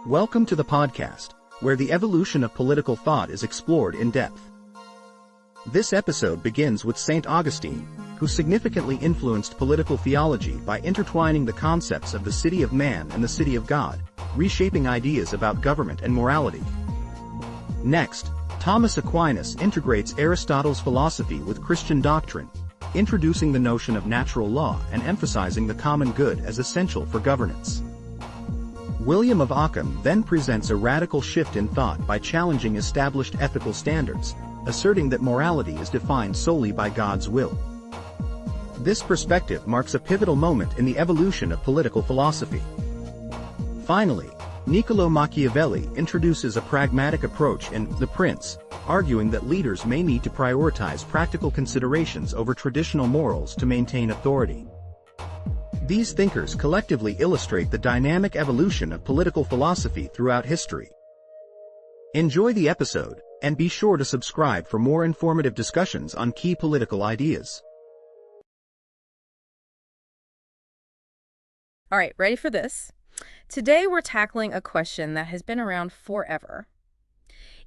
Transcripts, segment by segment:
Welcome to the podcast, where the evolution of political thought is explored in depth. This episode begins with Saint Augustine, who significantly influenced political theology by intertwining the concepts of the city of man and the city of God, reshaping ideas about government and morality. Next, Thomas Aquinas integrates Aristotle's philosophy with Christian doctrine, introducing the notion of natural law and emphasizing the common good as essential for governance. William of Ockham then presents a radical shift in thought by challenging established ethical standards, asserting that morality is defined solely by God's will. This perspective marks a pivotal moment in the evolution of political philosophy. Finally, Nicollo Machiavelli introduces a pragmatic approach in The Prince, arguing that leaders may need to prioritize practical considerations over traditional morals to maintain authority. These thinkers collectively illustrate the dynamic evolution of political philosophy throughout history. Enjoy the episode, and be sure to subscribe for more informative discussions on key political ideas. All right, ready for this? Today we're tackling a question that has been around forever.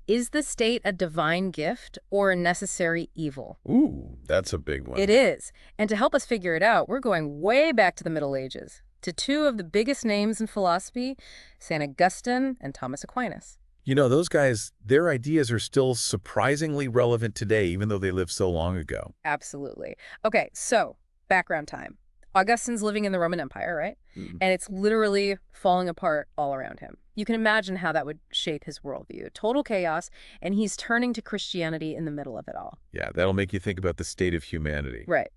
Is the state a divine gift or a necessary evil? Ooh, that's a big one. It is. And to help us figure it out, we're going way back to the Middle Ages, to two of the biggest names in philosophy, St. Augustine and Thomas Aquinas. You know, those guys, their ideas are still surprisingly relevant today, even though they lived so long ago. Absolutely. Okay, so background time. Augustine's living in the Roman Empire, right? And it's literally falling apart all around him. You can imagine how that would shape his worldview. Total chaos, and he's turning to Christianity in the middle of it all. Yeah, that'll make you think about the state of humanity. Right.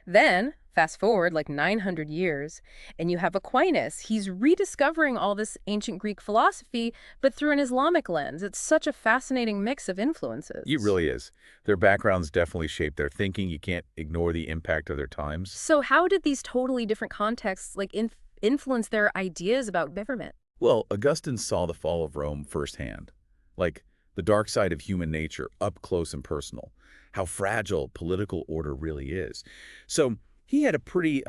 Then, fast forward like 900 years, and you have Aquinas. He's rediscovering all this ancient Greek philosophy, but through an Islamic lens. It's such a fascinating mix of influences. It really is. Their backgrounds definitely shape their thinking. You can't ignore the impact of their times. So how did these totally different contexts influence their ideas about government? Well, Augustine saw the fall of Rome firsthand, like the dark side of human nature up close and personal, how fragile political order really is. So he had a pretty,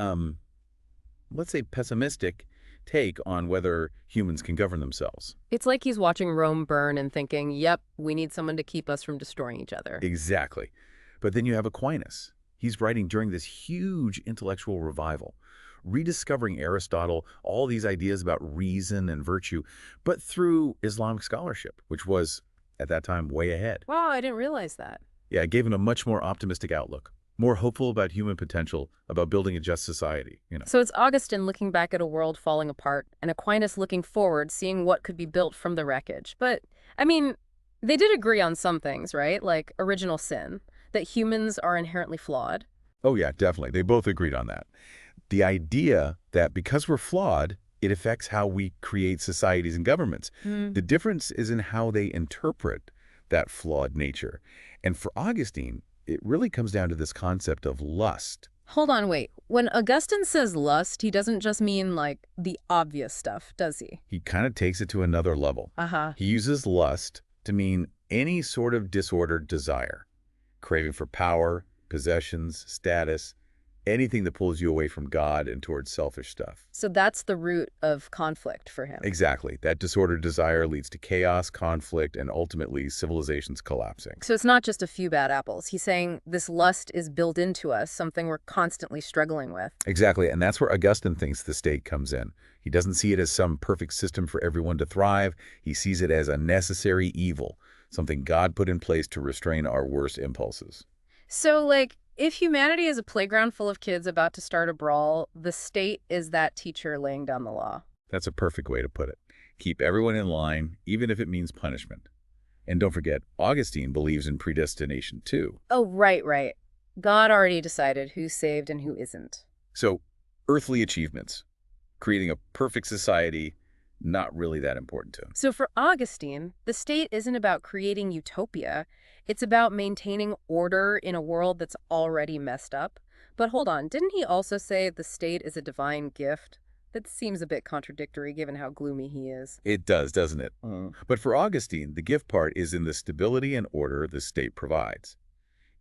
let's say, pessimistic take on whether humans can govern themselves. It's like he's watching Rome burn and thinking, yep, we need someone to keep us from destroying each other. Exactly. But then you have Aquinas. He's writing during this huge intellectual revival, rediscovering Aristotle, all these ideas about reason and virtue, but through Islamic scholarship, which was, at that time, way ahead. Wow, I didn't realize that. Yeah, it gave him a much more optimistic outlook, more hopeful about human potential, about building a just society, So it's Augustine looking back at a world falling apart, and Aquinas looking forward, seeing what could be built from the wreckage. But, I mean, they did agree on some things, right? Like original sin, that humans are inherently flawed. Oh yeah, definitely. They both agreed on that. The idea that because we're flawed, it affects how we create societies and governments. The difference is in how they interpret that flawed nature. And for Augustine, it really comes down to this concept of lust. Hold on, wait. When Augustine says lust, he doesn't just mean, like, the obvious stuff, does he? He kind of takes it to another level. He uses lust to mean any sort of disordered desire, craving for power, possessions, status, anything that pulls you away from God and towards selfish stuff. So that's the root of conflict for him. Exactly. That disordered desire leads to chaos, conflict, and ultimately civilizations collapsing. So it's not just a few bad apples. He's saying this lust is built into us, something we're constantly struggling with. Exactly. And that's where Augustine thinks the state comes in. He doesn't see it as some perfect system for everyone to thrive. He sees it as a necessary evil, something God put in place to restrain our worst impulses. So, like, if humanity is a playground full of kids about to start a brawl, the state is that teacher laying down the law. That's a perfect way to put it. Keep everyone in line, even if it means punishment. And don't forget, Augustine believes in predestination too. Oh, right. God already decided who's saved and who isn't. So, earthly achievements, creating a perfect society, not really that important to him. So for Augustine, the state isn't about creating utopia. It's about maintaining order in a world that's already messed up. But hold on, didn't he also say the state is a divine gift? That seems a bit contradictory given how gloomy he is. It does, doesn't it? But for Augustine, the gift part is in the stability and order the state provides,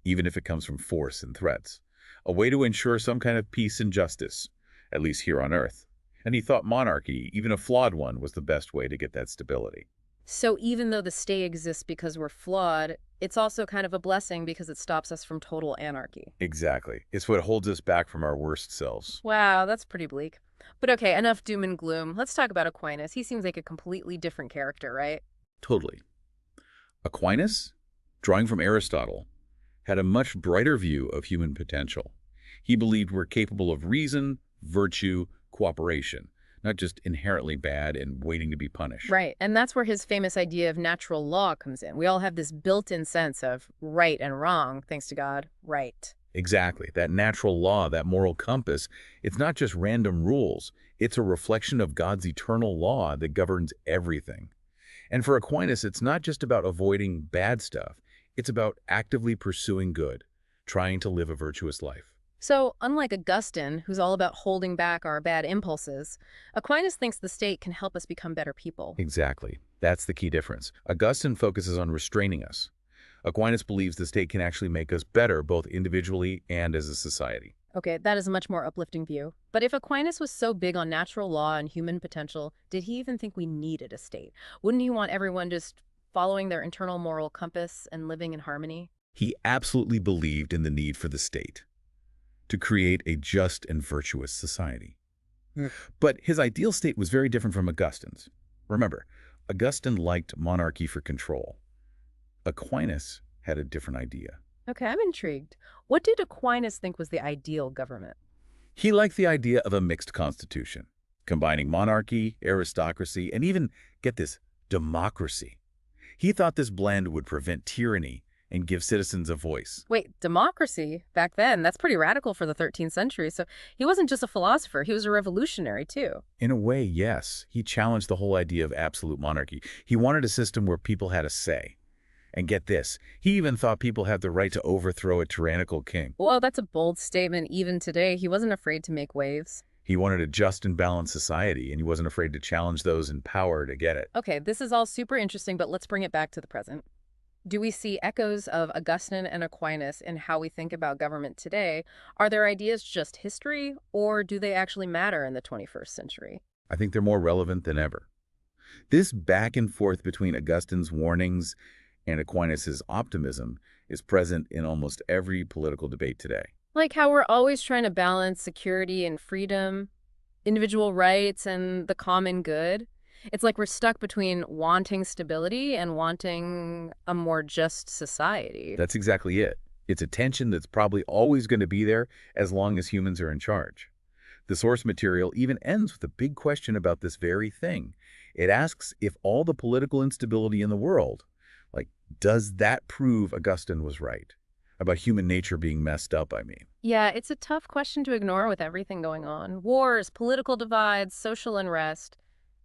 even if it comes from force and threats. A way to ensure some kind of peace and justice, at least here on Earth. And he thought monarchy, even a flawed one, was the best way to get that stability. So even though the state exists because we're flawed, it's also kind of a blessing because it stops us from total anarchy. Exactly. It's what holds us back from our worst selves. Wow, that's pretty bleak. But okay, enough doom and gloom. Let's talk about Aquinas. He seems like a completely different character, right? Totally. Aquinas, drawing from Aristotle, had a much brighter view of human potential. He believed we're capable of reason, virtue, cooperation, not just inherently bad and waiting to be punished. Right, and that's where his famous idea of natural law comes in. We all have this built-in sense of right and wrong, thanks to God, right. Exactly. That natural law, that moral compass, it's not just random rules. It's a reflection of God's eternal law that governs everything. And for Aquinas, it's not just about avoiding bad stuff. It's about actively pursuing good, trying to live a virtuous life. So, unlike Augustine, who's all about holding back our bad impulses, Aquinas thinks the state can help us become better people. Exactly. That's the key difference. Augustine focuses on restraining us. Aquinas believes the state can actually make us better, both individually and as a society. Okay, that is a much more uplifting view. But if Aquinas was so big on natural law and human potential, did he even think we needed a state? Wouldn't he want everyone just following their internal moral compass and living in harmony? He absolutely believed in the need for the state to create a just and virtuous society. But his ideal state was very different from Augustine's. Remember, Augustine liked monarchy for control. Aquinas had a different idea. Okay, I'm intrigued. What did Aquinas think was the ideal government? He liked the idea of a mixed constitution, combining monarchy, aristocracy, and even, get this, democracy. He thought this blend would prevent tyranny and give citizens a voice. Wait, democracy? Back then, that's pretty radical for the 13th century. So he wasn't just a philosopher, he was a revolutionary too. In a way, yes. He challenged the whole idea of absolute monarchy. He wanted a system where people had a say. And get this, he even thought people had the right to overthrow a tyrannical king. Well, that's a bold statement even today. He wasn't afraid to make waves. He wanted a just and balanced society, and he wasn't afraid to challenge those in power to get it. Okay, this is all super interesting, but let's bring it back to the present. Do we see echoes of Augustine and Aquinas in how we think about government today? Are their ideas just history, or do they actually matter in the 21st century? I think they're more relevant than ever. This back and forth between Augustine's warnings and Aquinas' optimism is present in almost every political debate today. Like how we're always trying to balance security and freedom, individual rights and the common good. It's like we're stuck between wanting stability and wanting a more just society. That's exactly it. It's a tension that's probably always going to be there as long as humans are in charge. The source material even ends with a big question about this very thing. It asks if all the political instability in the world, does that prove Augustine was right? About human nature being messed up, I mean. Yeah, it's a tough question to ignore with everything going on. Wars, political divides, social unrest.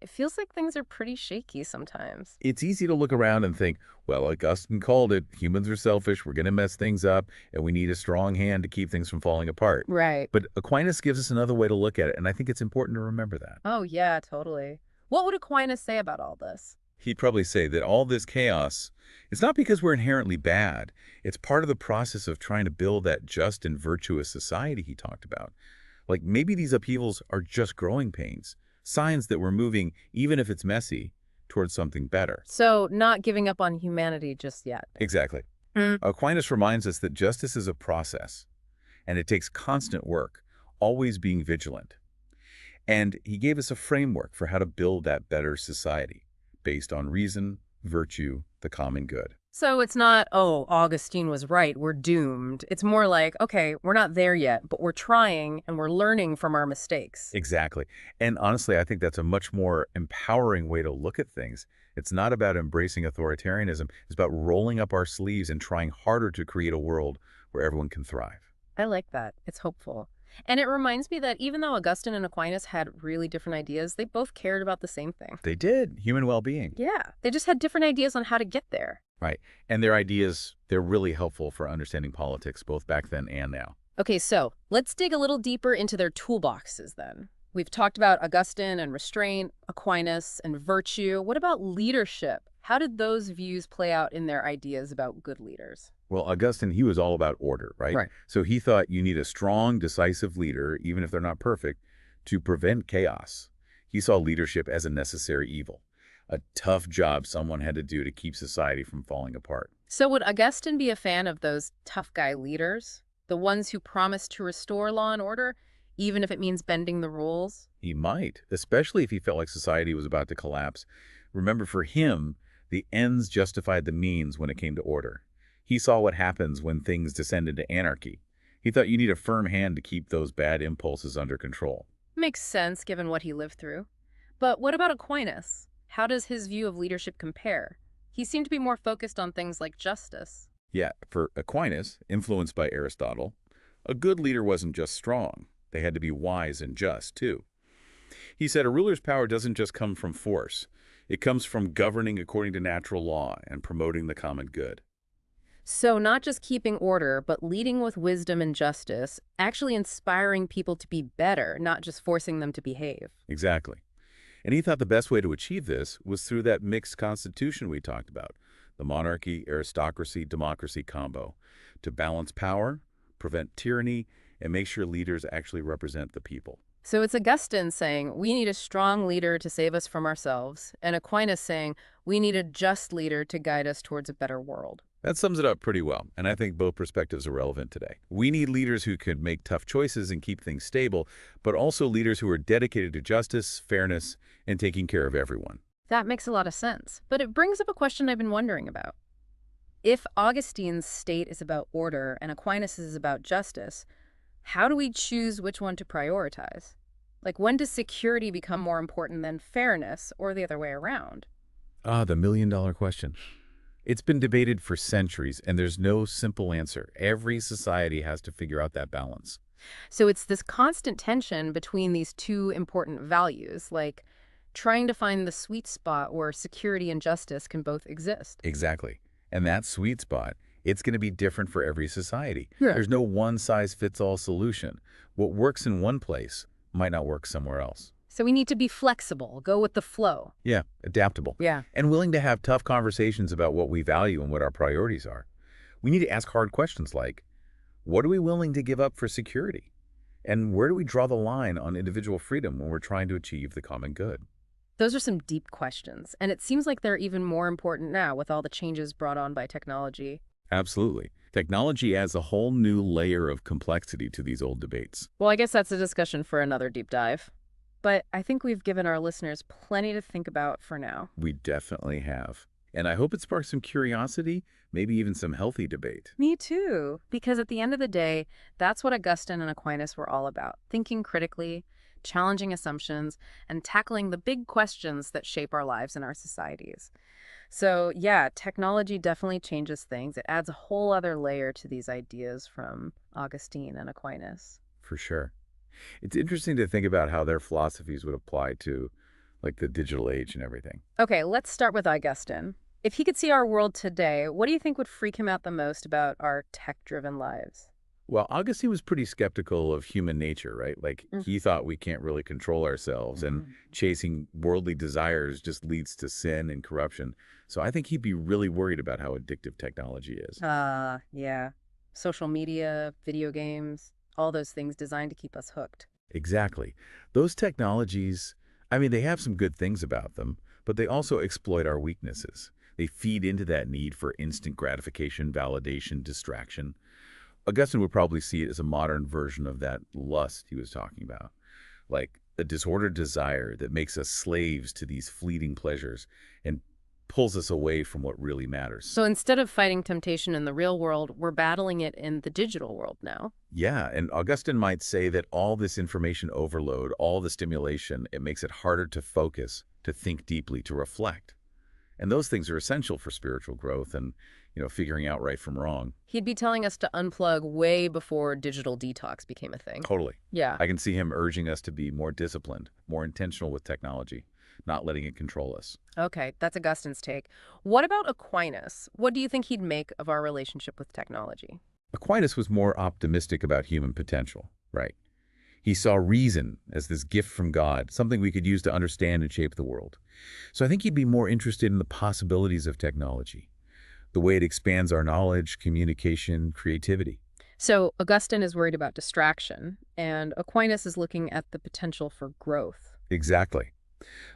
It feels like things are pretty shaky sometimes. It's easy to look around and think, well, Augustine called it, humans are selfish, we're going to mess things up, and we need a strong hand to keep things from falling apart. Right. But Aquinas gives us another way to look at it, and I think it's important to remember that. Oh, yeah, totally. What would Aquinas say about all this? He'd probably say that all this chaos, it's not because we're inherently bad. It's part of the process of trying to build that just and virtuous society he talked about. Like maybe these upheavals are just growing pains, signs that we're moving, even if it's messy, towards something better. So not giving up on humanity just yet. Exactly. Aquinas reminds us that justice is a process, and it takes constant work, always being vigilant. And he gave us a framework for how to build that better society, based on reason, virtue, the common good. So it's not, oh, Augustine was right, we're doomed. It's more like, okay, we're not there yet, but we're trying and we're learning from our mistakes. Exactly. And honestly, I think that's a much more empowering way to look at things. It's not about embracing authoritarianism. It's about rolling up our sleeves and trying harder to create a world where everyone can thrive. I like that. It's hopeful. And it reminds me that even though Augustine and Aquinas had really different ideas, they both cared about the same thing. They did. Human well-being. Yeah. They just had different ideas on how to get there. Right. And their ideas, they're really helpful for understanding politics, both back then and now. Okay, so let's dig a little deeper into their toolboxes then. We've talked about Augustine and restraint, Aquinas and virtue. What about leadership? How did those views play out in their ideas about good leaders? Well, Augustine, he was all about order, right? Right. So he thought you need a strong, decisive leader, even if they're not perfect, to prevent chaos. He saw leadership as a necessary evil, a tough job someone had to do to keep society from falling apart. So would Augustine be a fan of those tough guy leaders? The ones who promise to restore law and order, even if it means bending the rules? He might, especially if he felt like society was about to collapse. Remember, for him, the ends justified the means when it came to order. He saw what happens when things descend into anarchy. He thought you need a firm hand to keep those bad impulses under control. Makes sense given what he lived through. But what about Aquinas? How does his view of leadership compare? He seemed to be more focused on things like justice. Yeah, for Aquinas, influenced by Aristotle, a good leader wasn't just strong. They had to be wise and just, too. He said a ruler's power doesn't just come from force. It comes from governing according to natural law and promoting the common good. So not just keeping order, but leading with wisdom and justice, actually inspiring people to be better, not just forcing them to behave. Exactly. And he thought the best way to achieve this was through that mixed constitution we talked about, the monarchy, aristocracy, democracy combo, to balance power, prevent tyranny, and make sure leaders actually represent the people. So it's Augustine saying, we need a strong leader to save us from ourselves, and Aquinas saying, we need a just leader to guide us towards a better world. That sums it up pretty well, and I think both perspectives are relevant today. We need leaders who can make tough choices and keep things stable, but also leaders who are dedicated to justice, fairness, and taking care of everyone. That makes a lot of sense, but it brings up a question I've been wondering about. If Augustine's state is about order and Aquinas is about justice, how do we choose which one to prioritize? Like, when does security become more important than fairness, or the other way around? The million-dollar question. It's been debated for centuries, and there's no simple answer. Every society has to figure out that balance. So it's this constant tension between these two important values, like trying to find the sweet spot where security and justice can both exist. Exactly. And that sweet spot, it's going to be different for every society. Yeah. There's no one-size-fits-all solution. What works in one place might not work somewhere else. So we need to be flexible, go with the flow. Yeah, adaptable. Yeah. And willing to have tough conversations about what we value and what our priorities are. We need to ask hard questions like, what are we willing to give up for security? And where do we draw the line on individual freedom when we're trying to achieve the common good? Those are some deep questions, and it seems like they're even more important now with all the changes brought on by technology. Absolutely. Technology adds a whole new layer of complexity to these old debates. Well, I guess that's a discussion for another deep dive. But I think we've given our listeners plenty to think about for now. We definitely have. And I hope it sparks some curiosity, maybe even some healthy debate. Me too. Because at the end of the day, that's what Augustine and Aquinas were all about. Thinking critically, challenging assumptions, and tackling the big questions that shape our lives and our societies. So yeah, technology definitely changes things. It adds a whole other layer to these ideas from Augustine and Aquinas. For sure. It's interesting to think about how their philosophies would apply to, like, the digital age and everything. Okay, let's start with Augustine. If he could see our world today, what do you think would freak him out the most about our tech-driven lives? Well, Augustine was pretty skeptical of human nature, right? Like, he thought we can't really control ourselves, and chasing worldly desires just leads to sin and corruption. So I think he'd be really worried about how addictive technology is. Yeah. Social media, video games, all those things designed to keep us hooked. Exactly. Those technologies, I mean, they have some good things about them, but they also exploit our weaknesses. They feed into that need for instant gratification, validation, distraction. Augustine would probably see it as a modern version of that lust he was talking about, like a disordered desire that makes us slaves to these fleeting pleasures and pulls us away from what really matters. So instead of fighting temptation in the real world, we're battling it in the digital world now. Yeah, and Augustine might say that all this information overload, all the stimulation, it makes it harder to focus, to think deeply, to reflect. And those things are essential for spiritual growth and, figuring out right from wrong. He'd be telling us to unplug way before digital detox became a thing. Totally. Yeah. I can see him urging us to be more disciplined, more intentional with technology, not letting it control us. Okay, that's Augustine's take. What about Aquinas? What do you think he'd make of our relationship with technology? Aquinas was more optimistic about human potential, right? He saw reason as this gift from God, something we could use to understand and shape the world. So I think he'd be more interested in the possibilities of technology, the way it expands our knowledge, communication, creativity. So Augustine is worried about distraction, and Aquinas is looking at the potential for growth. Exactly.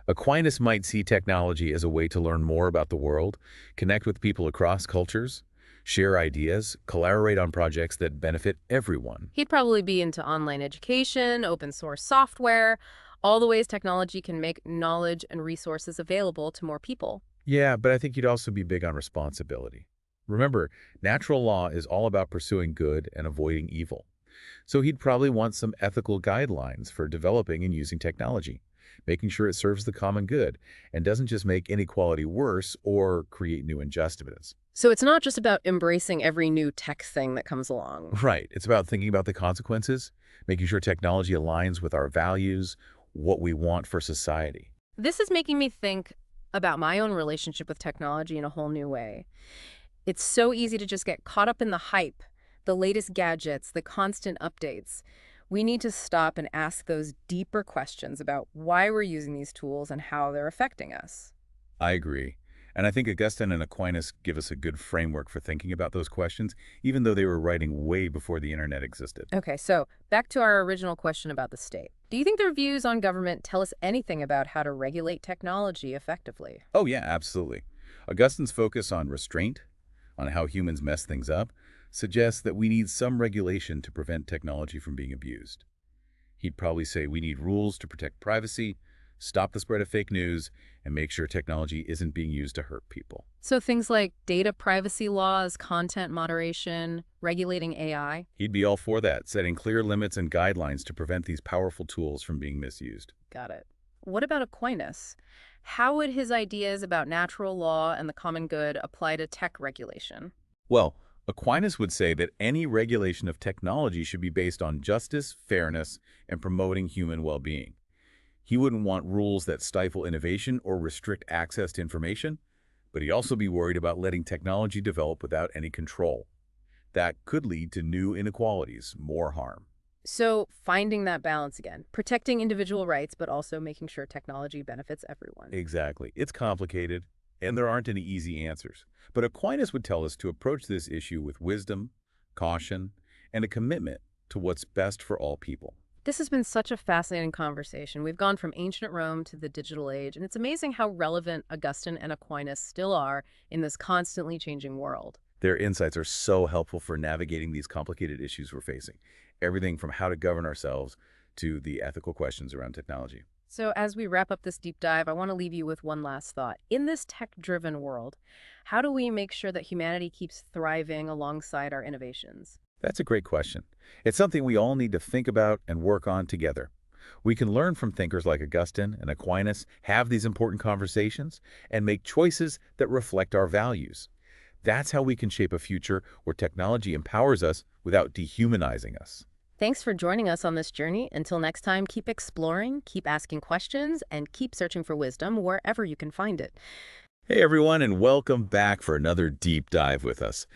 Aquinas might see technology as a way to learn more about the world, connect with people across cultures, share ideas, collaborate on projects that benefit everyone. He'd probably be into online education, open source software, all the ways technology can make knowledge and resources available to more people. Yeah, but I think he'd also be big on responsibility. Remember, natural law is all about pursuing good and avoiding evil. So he'd probably want some ethical guidelines for developing and using technology, making sure it serves the common good and doesn't just make inequality worse or create new injustices. So it's not just about embracing every new tech thing that comes along. Right. It's about thinking about the consequences, making sure technology aligns with our values, what we want for society. This is making me think about my own relationship with technology in a whole new way. It's so easy to just get caught up in the hype, the latest gadgets, the constant updates. We need to stop and ask those deeper questions about why we're using these tools and how they're affecting us. I agree. And I think Augustine and Aquinas give us a good framework for thinking about those questions, even though they were writing way before the internet existed. Okay, so back to our original question about the state. Do you think their views on government tell us anything about how to regulate technology effectively? Oh, yeah, absolutely. Augustine's focus on restraint, on how humans mess things up, suggests that we need some regulation to prevent technology from being abused. He'd probably say we need rules to protect privacy, stop the spread of fake news, and make sure technology isn't being used to hurt people. So things like data privacy laws, content moderation, regulating AI? He'd be all for that, setting clear limits and guidelines to prevent these powerful tools from being misused. Got it. What about Aquinas? How would his ideas about natural law and the common good apply to tech regulation? Well, Aquinas would say that any regulation of technology should be based on justice, fairness, and promoting human well-being. He wouldn't want rules that stifle innovation or restrict access to information, but he'd also be worried about letting technology develop without any control. That could lead to new inequalities, more harm. So finding that balance again, protecting individual rights, but also making sure technology benefits everyone. Exactly. It's complicated, and there aren't any easy answers. But Aquinas would tell us to approach this issue with wisdom, caution, and a commitment to what's best for all people. This has been such a fascinating conversation. We've gone from ancient Rome to the digital age, and it's amazing how relevant Augustine and Aquinas still are in this constantly changing world. Their insights are so helpful for navigating these complicated issues we're facing. Everything from how to govern ourselves to the ethical questions around technology. So as we wrap up this deep dive, I want to leave you with one last thought. In this tech-driven world, how do we make sure that humanity keeps thriving alongside our innovations? That's a great question. It's something we all need to think about and work on together. We can learn from thinkers like Augustine and Aquinas, have these important conversations, and make choices that reflect our values. That's how we can shape a future where technology empowers us without dehumanizing us. Thanks for joining us on this journey. Until next time, keep exploring, keep asking questions, and keep searching for wisdom wherever you can find it. Hey everyone, and welcome back for another deep dive with us.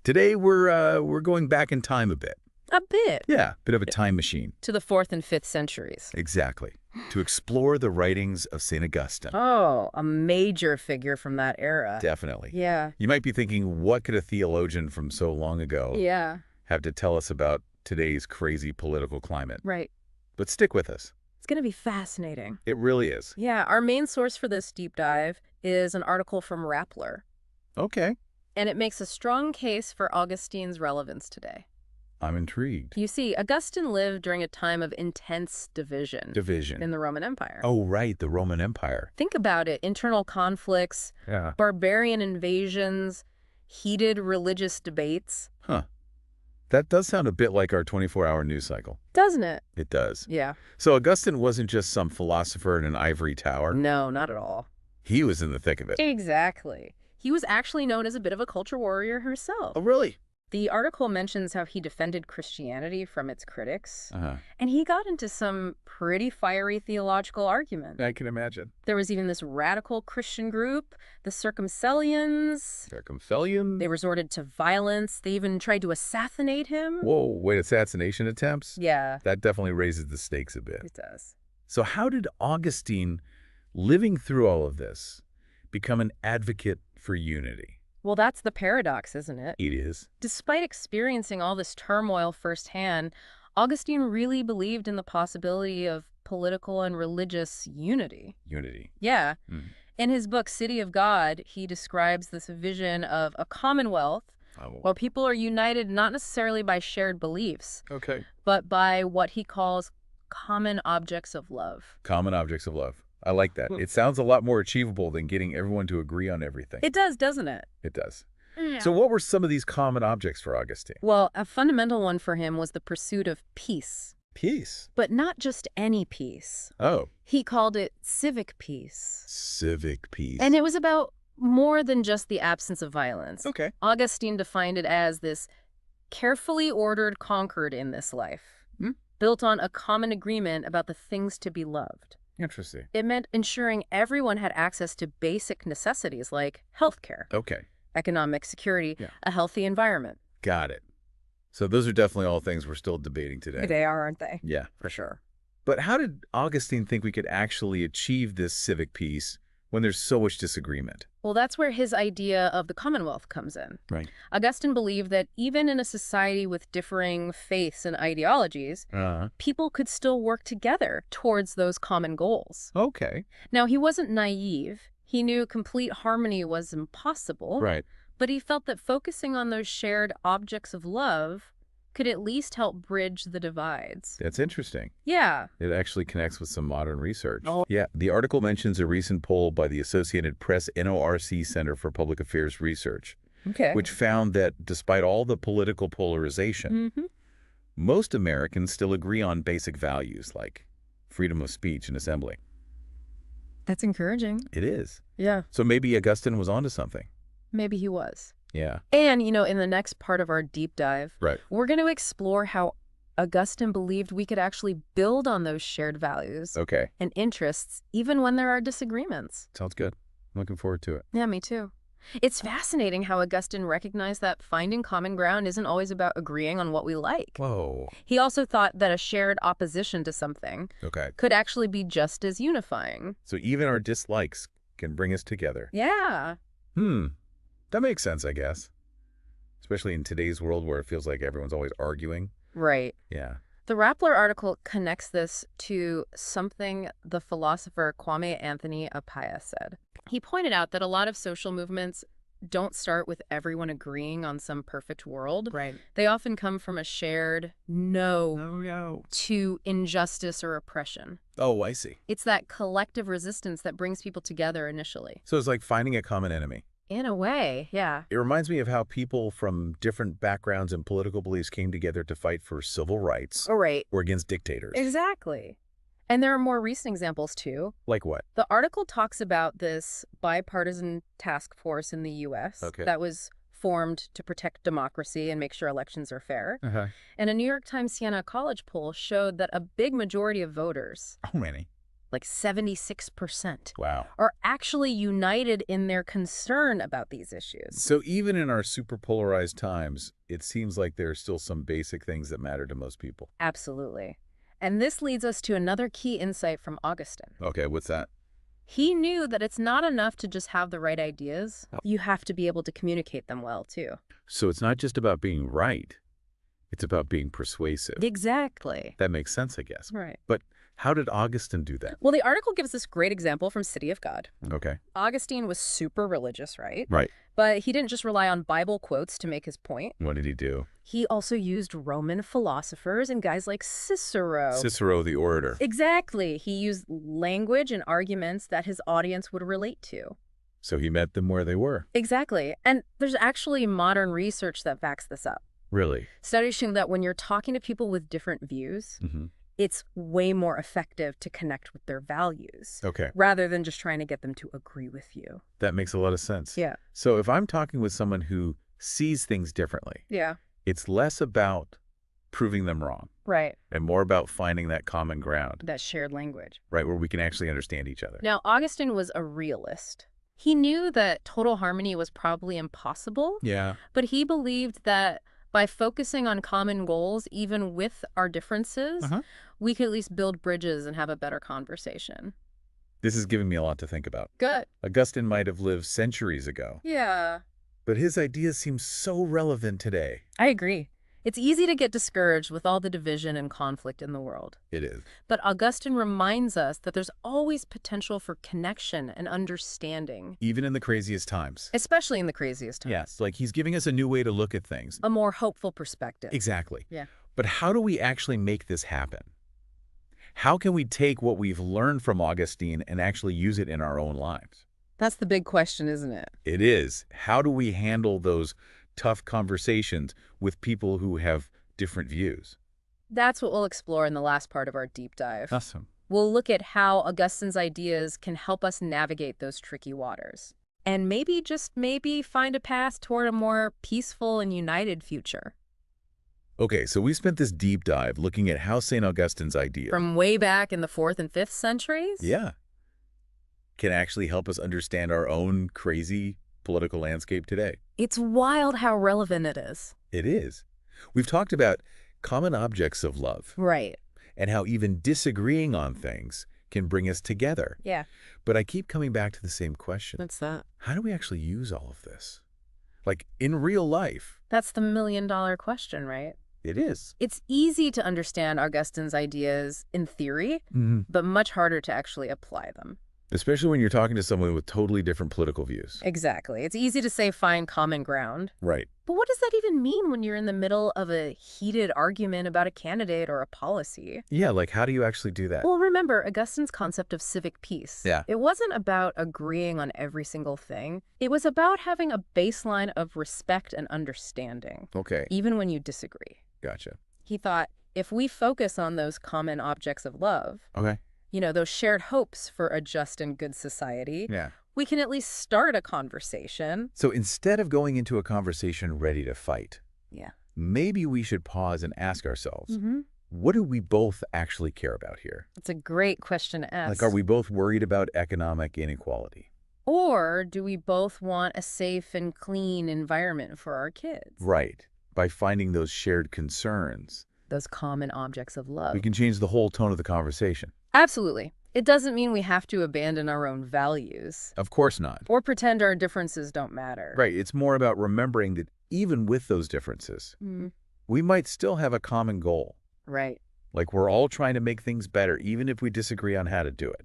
Today we're going back in time a bit. A bit. Yeah, bit of a time machine. To the 4th and 5th centuries. Exactly. To explore the writings of St. Augustine. Oh, a major figure from that era. Definitely. Yeah. You might be thinking, what could a theologian from so long ago have to tell us about today's crazy political climate? Right. But stick with us. It's going to be fascinating. It really is. Yeah, our main source for this deep dive is an article from Rappler. Okay. And it makes a strong case for Augustine's relevance today. I'm intrigued. You see, Augustine lived during a time of intense division in the Roman Empire. Oh, right, the Roman Empire. Think about it. Internal conflicts, barbarian invasions, heated religious debates. Huh. That does sound a bit like our 24-hour news cycle. Doesn't it? It does. Yeah. So Augustine wasn't just some philosopher in an ivory tower. No, not at all. He was in the thick of it. Exactly. He was actually known as a bit of a culture warrior himself. Oh, really? The article mentions how he defended Christianity from its critics, and he got into some pretty fiery theological argument. I can imagine. There was even this radical Christian group, the Circumcellions. They resorted to violence. They even tried to assassinate him. Whoa, wait, assassination attempts? Yeah. That definitely raises the stakes a bit. It does. So how did Augustine, living through all of this, become an advocate for unity? Well, that's the paradox, isn't it? It is. Despite experiencing all this turmoil firsthand, Augustine really believed in the possibility of political and religious unity. Unity. Yeah. Mm. In his book, City of God, he describes this vision of a commonwealth where people are united not necessarily by shared beliefs, Okay. but by what he calls common objects of love. Common objects of love. I like that. It sounds a lot more achievable than getting everyone to agree on everything. It does, doesn't it? It does. Yeah. So what were some of these common objects for Augustine? Well, a fundamental one for him was the pursuit of peace. Peace. But not just any peace. Oh. He called it civic peace. Civic peace. And it was about more than just the absence of violence. Okay. Augustine defined it as this carefully ordered concord in this life, built on a common agreement about the things to be loved. Interesting. It meant ensuring everyone had access to basic necessities like healthcare, Okay. economic security, a healthy environment. Got it. So those are definitely all things we're still debating today. They are, aren't they? Yeah. For sure. But how did Augustine think we could actually achieve this civic peace when there's so much disagreement? Well, that's where his idea of the Commonwealth comes in. Right. Augustine believed that even in a society with differing faiths and ideologies, people could still work together towards those common goals. Okay. Now, he wasn't naive. He knew complete harmony was impossible. Right. But he felt that focusing on those shared objects of love could at least help bridge the divides. That's interesting. Yeah. It actually connects with some modern research. Oh. Yeah, the article mentions a recent poll by the Associated Press NORC Center for Public Affairs Research, which found that despite all the political polarization, most Americans still agree on basic values like freedom of speech and assembly. That's encouraging. It is. Yeah. So maybe Augustine was onto something. Maybe he was. Yeah. And, in the next part of our deep dive, Right. we're going to explore how Augustine believed we could actually build on those shared values Okay. and interests, even when there are disagreements. Sounds good. I'm looking forward to it. Yeah, me too. It's fascinating how Augustine recognized that finding common ground isn't always about agreeing on what we like. Whoa. He also thought that a shared opposition to something Okay. could actually be just as unifying. So even our dislikes can bring us together. Yeah. That makes sense, I guess. Especially in today's world where it feels like everyone's always arguing. Right. Yeah. The Rappler article connects this to something the philosopher Kwame Anthony Appiah said. He pointed out that a lot of social movements don't start with everyone agreeing on some perfect world. Right. They often come from a shared no to injustice or oppression. Oh, I see. It's that collective resistance that brings people together initially. So it's like finding a common enemy. In a way, yeah. It reminds me of how people from different backgrounds and political beliefs came together to fight for civil rights Oh, right. or against dictators. Exactly. And there are more recent examples, too. Like what? The article talks about this bipartisan task force in the U.S. that was formed to protect democracy and make sure elections are fair. And a New York Times Siena College poll showed that a big majority of voters, How many? like 76%, Wow. are actually united in their concern about these issues. So even in our super polarized times, it seems like there are still some basic things that matter to most people. Absolutely. And this leads us to another key insight from Augustine. Okay, what's that? He knew that it's not enough to just have the right ideas. You have to be able to communicate them well, too. So it's not just about being right. It's about being persuasive. Exactly. That makes sense, I guess. Right. But how did Augustine do that? Well, the article gives this great example from City of God. Okay. Augustine was super religious, right? Right. But he didn't just rely on Bible quotes to make his point. What did he do? He also used Roman philosophers and guys like Cicero. Cicero the orator. Exactly. He used language and arguments that his audience would relate to. So he met them where they were. Exactly. And there's actually modern research that backs this up. Really? Studies show that when you're talking to people with different views, it's way more effective to connect with their values. Okay. Rather than just trying to get them to agree with you. That makes a lot of sense. Yeah. So if I'm talking with someone who sees things differently, Yeah. it's less about proving them wrong Right. and more about finding that common ground, That shared language. right, where we can actually understand each other. Now, Augustine was a realist. He knew that total harmony was probably impossible, Yeah. but he believed that by focusing on common goals, even with our differences, we could at least build bridges and have a better conversation. This is giving me a lot to think about. Good. Augustine might have lived centuries ago, Yeah. But his ideas seem so relevant today. I agree. It's easy to get discouraged with all the division and conflict in the world. It is. But Augustine reminds us that there's always potential for connection and understanding. Even in the craziest times. Especially in the craziest times. Yes, like he's giving us a new way to look at things. A more hopeful perspective. Exactly. Yeah. But how do we actually make this happen? How can we take what we've learned from Augustine and actually use it in our own lives? That's the big question, isn't it? It is. How do we handle those tough conversations with people who have different views? That's what we'll explore in the last part of our deep dive. Awesome. We'll look at how Augustine's ideas can help us navigate those tricky waters. And maybe, just maybe, find a path toward a more peaceful and united future. Okay, so we spent this deep dive looking at how St. Augustine's ideas From way back in the 4th and 5th centuries? yeah, can actually help us understand our own crazy political landscape today. It's wild how relevant it is. It is. We've talked about common objects of love Right. and how even disagreeing on things can bring us together. Yeah. But I keep coming back to the same question. What's that? How do we actually use all of this? Like, in real life? That's the million-dollar question, right? It is. It's easy to understand Augustine's ideas in theory, but much harder to actually apply them. Especially when you're talking to someone with totally different political views. Exactly. It's easy to say find common ground. Right. But what does that even mean when you're in the middle of a heated argument about a candidate or a policy? Yeah, like how do you actually do that? Well, remember Augustine's concept of civic peace. Yeah. It wasn't about agreeing on every single thing. It was about having a baseline of respect and understanding, Okay, even when you disagree. gotcha. He thought, if we focus on those common objects of love, Okay. those shared hopes for a just and good society, Yeah. we can at least start a conversation. So instead of going into a conversation ready to fight, Yeah. maybe we should pause and ask ourselves, what do we both actually care about here? It's a great question to ask. Like, are we both worried about economic inequality? Or do we both want a safe and clean environment for our kids? Right. By finding those shared concerns, Those common objects of love. we can change the whole tone of the conversation. Absolutely. It doesn't mean we have to abandon our own values Of course not. or pretend our differences don't matter. Right. It's more about remembering that even with those differences, we might still have a common goal. Right. Like we're all trying to make things better, even if we disagree on how to do it.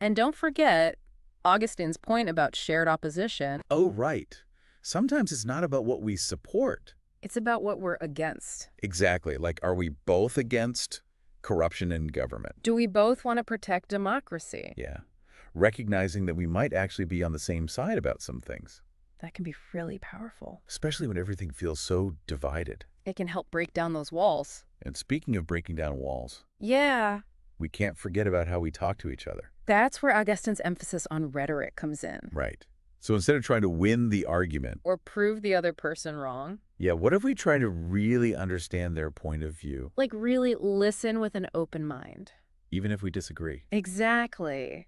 And don't forget Augustine's point about shared opposition. Oh, right. Sometimes it's not about what we support. It's about what we're against. Exactly. Like, are we both against corruption in government? Do we both want to protect democracy? Yeah. Recognizing that we might actually be on the same side about some things, That can be really powerful. especially when everything feels so divided. It can help break down those walls. And speaking of breaking down walls, Yeah. we can't forget about how we talk to each other. That's where Augustine's emphasis on rhetoric comes in. Right. So instead of trying to win the argument, Or prove the other person wrong. yeah, what if we try to really understand their point of view, Like really listen with an open mind. even if we disagree? Exactly.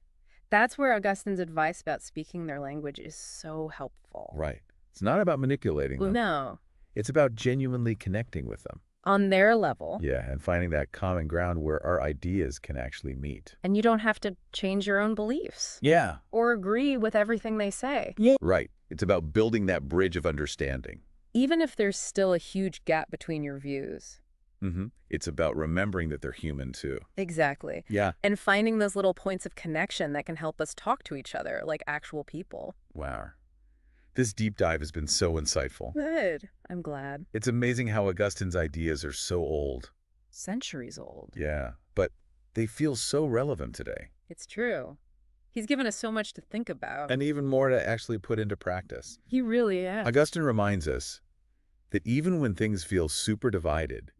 That's where Augustine's advice about speaking their language is so helpful. Right. It's not about manipulating them. No. It's about genuinely connecting with them. On their level. Yeah, and finding that common ground where our ideas can actually meet. And you don't have to change your own beliefs. Yeah. Or agree with everything they say. Right. It's about building that bridge of understanding. Even if there's still a huge gap between your views. It's about remembering that they're human too. Exactly. Yeah. And finding those little points of connection that can help us talk to each other like actual people. Wow. This deep dive has been so insightful. Good. I'm glad. It's amazing how Augustine's ideas are so old. Centuries old. Yeah, but they feel so relevant today. It's true. He's given us so much to think about. And even more to actually put into practice. He really is. Augustine reminds us that even when things feel super divided,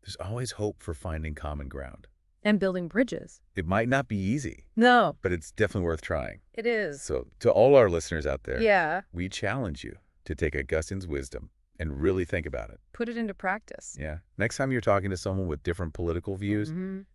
there's always hope for finding common ground. And building bridges. It might not be easy, No, but it's definitely worth trying. it is. So to all our listeners out there, Yeah. we challenge you to take Augustine's wisdom and really think about it. Put it into practice. Yeah. Next time you're talking to someone with different political views,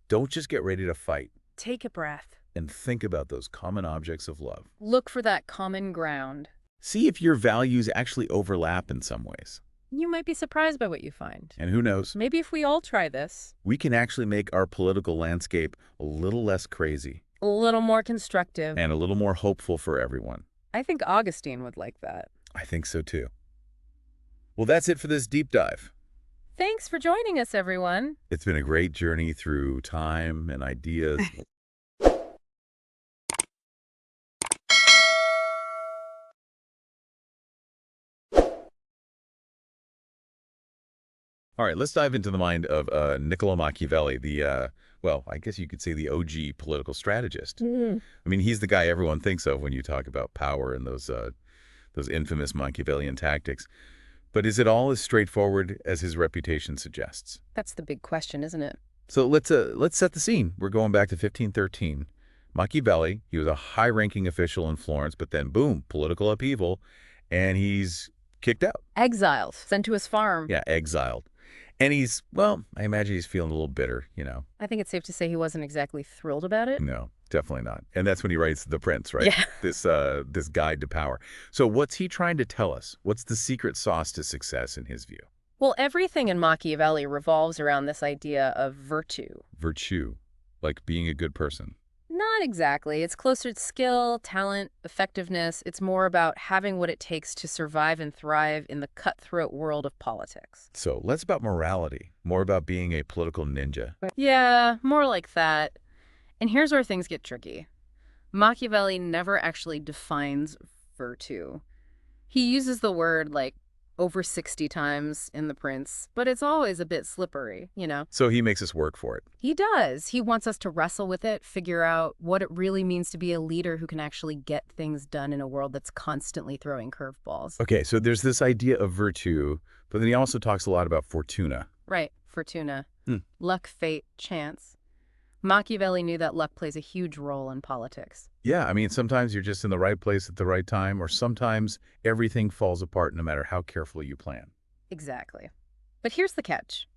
don't just get ready to fight Take a breath. and think about those common objects of love. Look for that common ground. See if your values actually overlap in some ways. You might be surprised by what you find. And who knows, Maybe if we all try this, we can actually make our political landscape a little less crazy a little more constructive. and a little more hopeful for everyone. I think Augustine would like that. I think so too. Well, that's it for this deep dive. Thanks for joining us, everyone. It's been a great journey through time and ideas. All right, let's dive into the mind of Nicollo Machiavelli, well, I guess you could say the OG political strategist. I mean, he's the guy everyone thinks of when you talk about power and those infamous Machiavellian tactics. But is it all as straightforward as his reputation suggests? That's the big question, isn't it? So let's set the scene. We're going back to 1513. Machiavelli, he was a high-ranking official in Florence, but then, boom, political upheaval, and he's kicked out. Exiled, sent to his farm. Yeah, exiled. And he's, well, I imagine he's feeling a little bitter, you know. I think it's safe to say he wasn't exactly thrilled about it. No, definitely not. And that's when he writes The Prince, right? Yeah. This guide to power. So what's he trying to tell us? What's the secret sauce to success in his view? Well, everything in Machiavelli revolves around this idea of virtue. Virtue, like being a good person. Not exactly. It's closer to skill, talent, effectiveness. It's more about having what it takes to survive and thrive in the cutthroat world of politics. So less about morality, more about being a political ninja. Yeah, more like that. And here's where things get tricky. Machiavelli never actually defines virtue. He uses the word like over 60 times in The Prince, but it's always a bit slippery, you know? So he makes us work for it. He does. He wants us to wrestle with it, figure out what it really means to be a leader who can actually get things done in a world that's constantly throwing curveballs. Okay, so there's this idea of virtue, but then he also talks a lot about fortuna. Right, fortuna. Luck, fate, chance. Machiavelli knew that luck plays a huge role in politics. Yeah, I mean, sometimes you're just in the right place at the right time, or sometimes everything falls apart no matter how carefully you plan. Exactly. But here's the catch.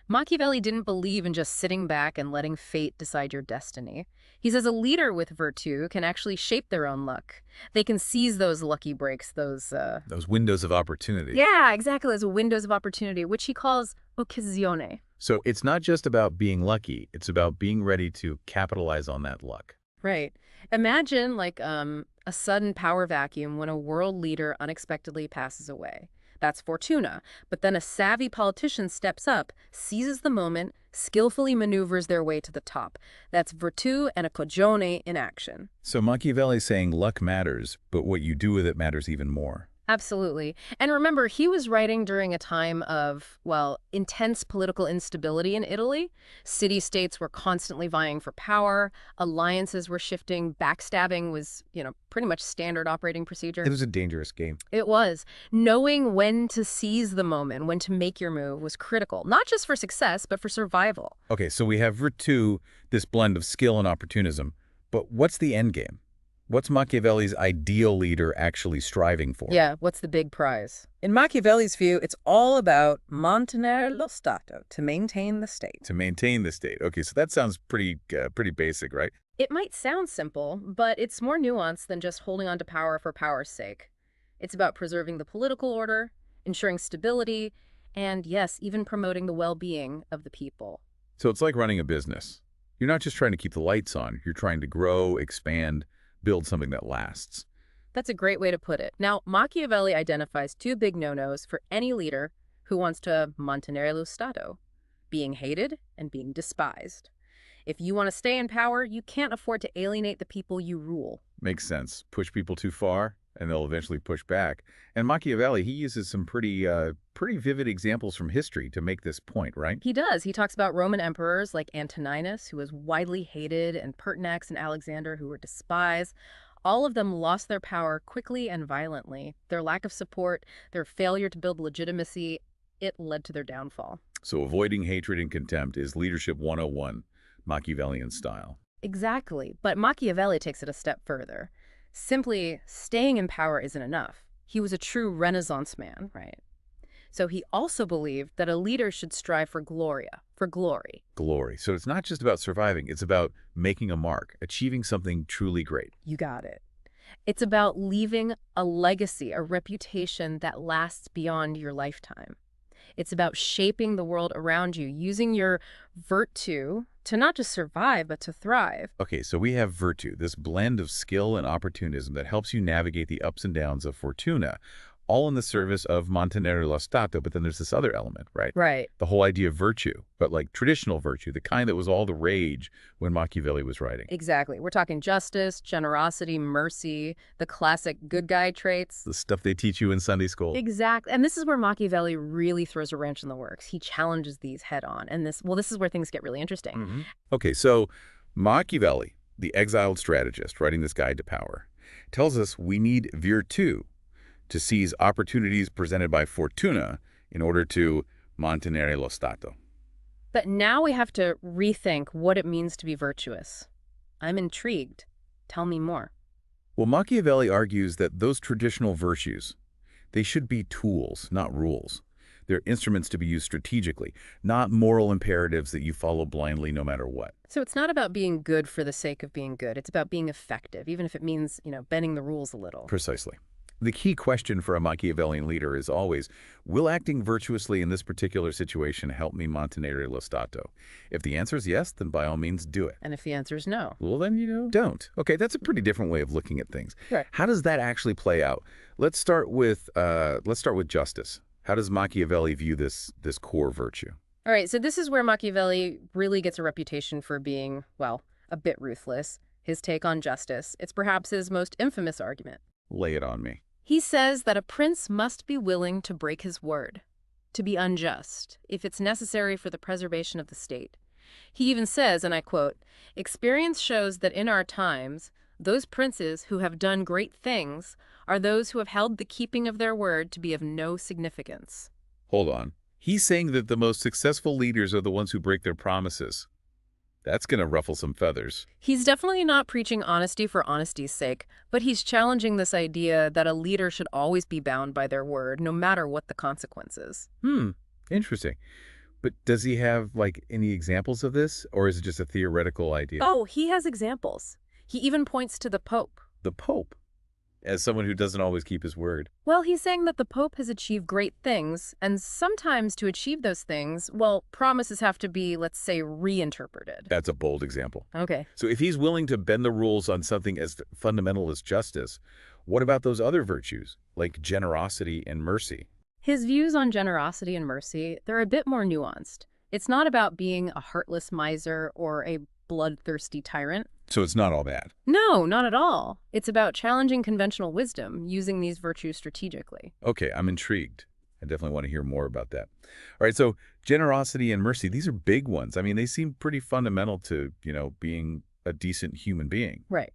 Machiavelli didn't believe in just sitting back and letting fate decide your destiny. He says a leader with virtue can actually shape their own luck. They can seize those lucky breaks, those windows of opportunity. Yeah, exactly, those windows of opportunity, which he calls occasione. So it's not just about being lucky, it's about being ready to capitalize on that luck. Right. Imagine like a sudden power vacuum when a world leader unexpectedly passes away. That's fortuna. But then a savvy politician steps up, seizes the moment, skillfully maneuvers their way to the top. That's virtù and occasione in action. So Machiavelli's saying luck matters, but what you do with it matters even more. Absolutely. And remember, he was writing during a time of, well, intense political instability in Italy. City-states were constantly vying for power. Alliances were shifting. Backstabbing was, pretty much standard operating procedure. It was a dangerous game. It was. Knowing when to seize the moment, when to make your move was critical, not just for success, but for survival. Okay, so we have virtù, this blend of skill and opportunism. But what's the end game? What's Machiavelli's ideal leader actually striving for? Yeah, what's the big prize? In Machiavelli's view, it's all about mantenere lo Stato, to maintain the state. To maintain the state. Okay, so that sounds pretty basic, right? It might sound simple, but it's more nuanced than just holding on to power for power's sake. It's about preserving the political order, ensuring stability, and yes, even promoting the well-being of the people. So it's like running a business. You're not just trying to keep the lights on, you're trying to grow, expand, build something that lasts. That's a great way to put it. Now, Machiavelli identifies two big no-nos for any leader who wants to mantenere lo Stato, being hated and being despised. If you want to stay in power, you can't afford to alienate the people you rule. Makes sense. Push people too far, and they'll eventually push back. And Machiavelli, he uses some pretty vivid examples from history to make this point, right? He does. He talks about Roman emperors like Antoninus, who was widely hated, and Pertinax and Alexander, who were despised. All of them lost their power quickly and violently. Their lack of support, their failure to build legitimacy, it led to their downfall. So avoiding hatred and contempt is leadership 101, Machiavellian style. Exactly. But Machiavelli takes it a step further. Simply staying in power isn't enough. He was a true Renaissance man, right? So he also believed that a leader should strive for gloria, for glory. Glory. So it's not just about surviving, it's about making a mark, achieving something truly great. You got it. It's about leaving a legacy, a reputation that lasts beyond your lifetime. It's about shaping the world around you, using your virtù to not just survive, but to thrive. Okay, so we have virtù, this blend of skill and opportunism that helps you navigate the ups and downs of fortuna. all in the service of mantenere lo stato, but then there's this other element, right? Right. The whole idea of virtue, but like traditional virtue, the kind that was all the rage when Machiavelli was writing. Exactly. We're talking justice, generosity, mercy, the classic good guy traits. The stuff they teach you in Sunday school. Exactly. And this is where Machiavelli really throws a wrench in the works. He challenges these head on. And this is where things get really interesting. Okay, so Machiavelli, the exiled strategist writing this guide to power, tells us we need virtù to seize opportunities presented by fortuna in order to mantenere lo stato. But now we have to rethink what it means to be virtuous. I'm intrigued. Tell me more. Well, Machiavelli argues that those traditional virtues, they should be tools, not rules. They're instruments to be used strategically, not moral imperatives that you follow blindly no matter what. So it's not about being good for the sake of being good. It's about being effective, even if it means, bending the rules a little. Precisely. The key question for a Machiavellian leader is always, will acting virtuously in this particular situation help me mantenere lo stato? If the answer is yes, then by all means do it. And if the answer is no? Well, then, don't. Okay, that's a pretty different way of looking at things. Right. How does that actually play out? Let's start with justice. How does Machiavelli view this core virtue? All right, so this is where Machiavelli really gets a reputation for being, well, a bit ruthless. His take on justice. It's perhaps his most infamous argument. Lay it on me. He says that a prince must be willing to break his word, to be unjust, if it's necessary for the preservation of the state. He even says, and I quote, "Experience shows that in our times, those princes who have done great things are those who have held the keeping of their word to be of no significance." Hold on. He's saying that the most successful leaders are the ones who break their promises. That's going to ruffle some feathers. He's definitely not preaching honesty for honesty's sake, but he's challenging this idea that a leader should always be bound by their word, no matter what the consequences. Interesting. But does he have, any examples of this? Or is it just a theoretical idea? Oh, he has examples. He even points to the Pope. The Pope? As someone who doesn't always keep his word. Well, he's saying that the Pope has achieved great things, and sometimes to achieve those things, well, promises have to be, let's say, reinterpreted. That's a bold example. Okay. So if he's willing to bend the rules on something as fundamental as justice, what about those other virtues, like generosity and mercy? His views on generosity and mercy, they're a bit more nuanced. It's not about being a heartless miser or a bloodthirsty tyrant. So it's not all bad. No, not at all. It's about challenging conventional wisdom, using these virtues strategically. Okay, I'm intrigued. I definitely want to hear more about that. All right, so generosity and mercy, these are big ones. I mean, they seem pretty fundamental to, being a decent human being. Right.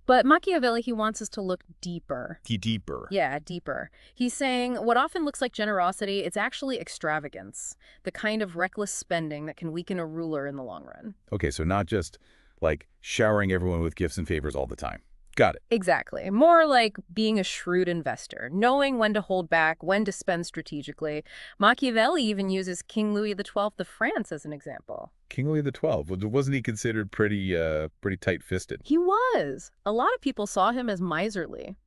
But Machiavelli, he wants us to look deeper. Deeper. Yeah, deeper. He's saying what often looks like generosity, it's actually extravagance, the kind of reckless spending that can weaken a ruler in the long run. Okay, so not just showering everyone with gifts and favors all the time. Got it. Exactly. More like being a shrewd investor, knowing when to hold back, when to spend strategically. Machiavelli even uses King Louis XII of France as an example. King Louis XII, wasn't he considered pretty tight-fisted? He was. A lot of people saw him as miserly.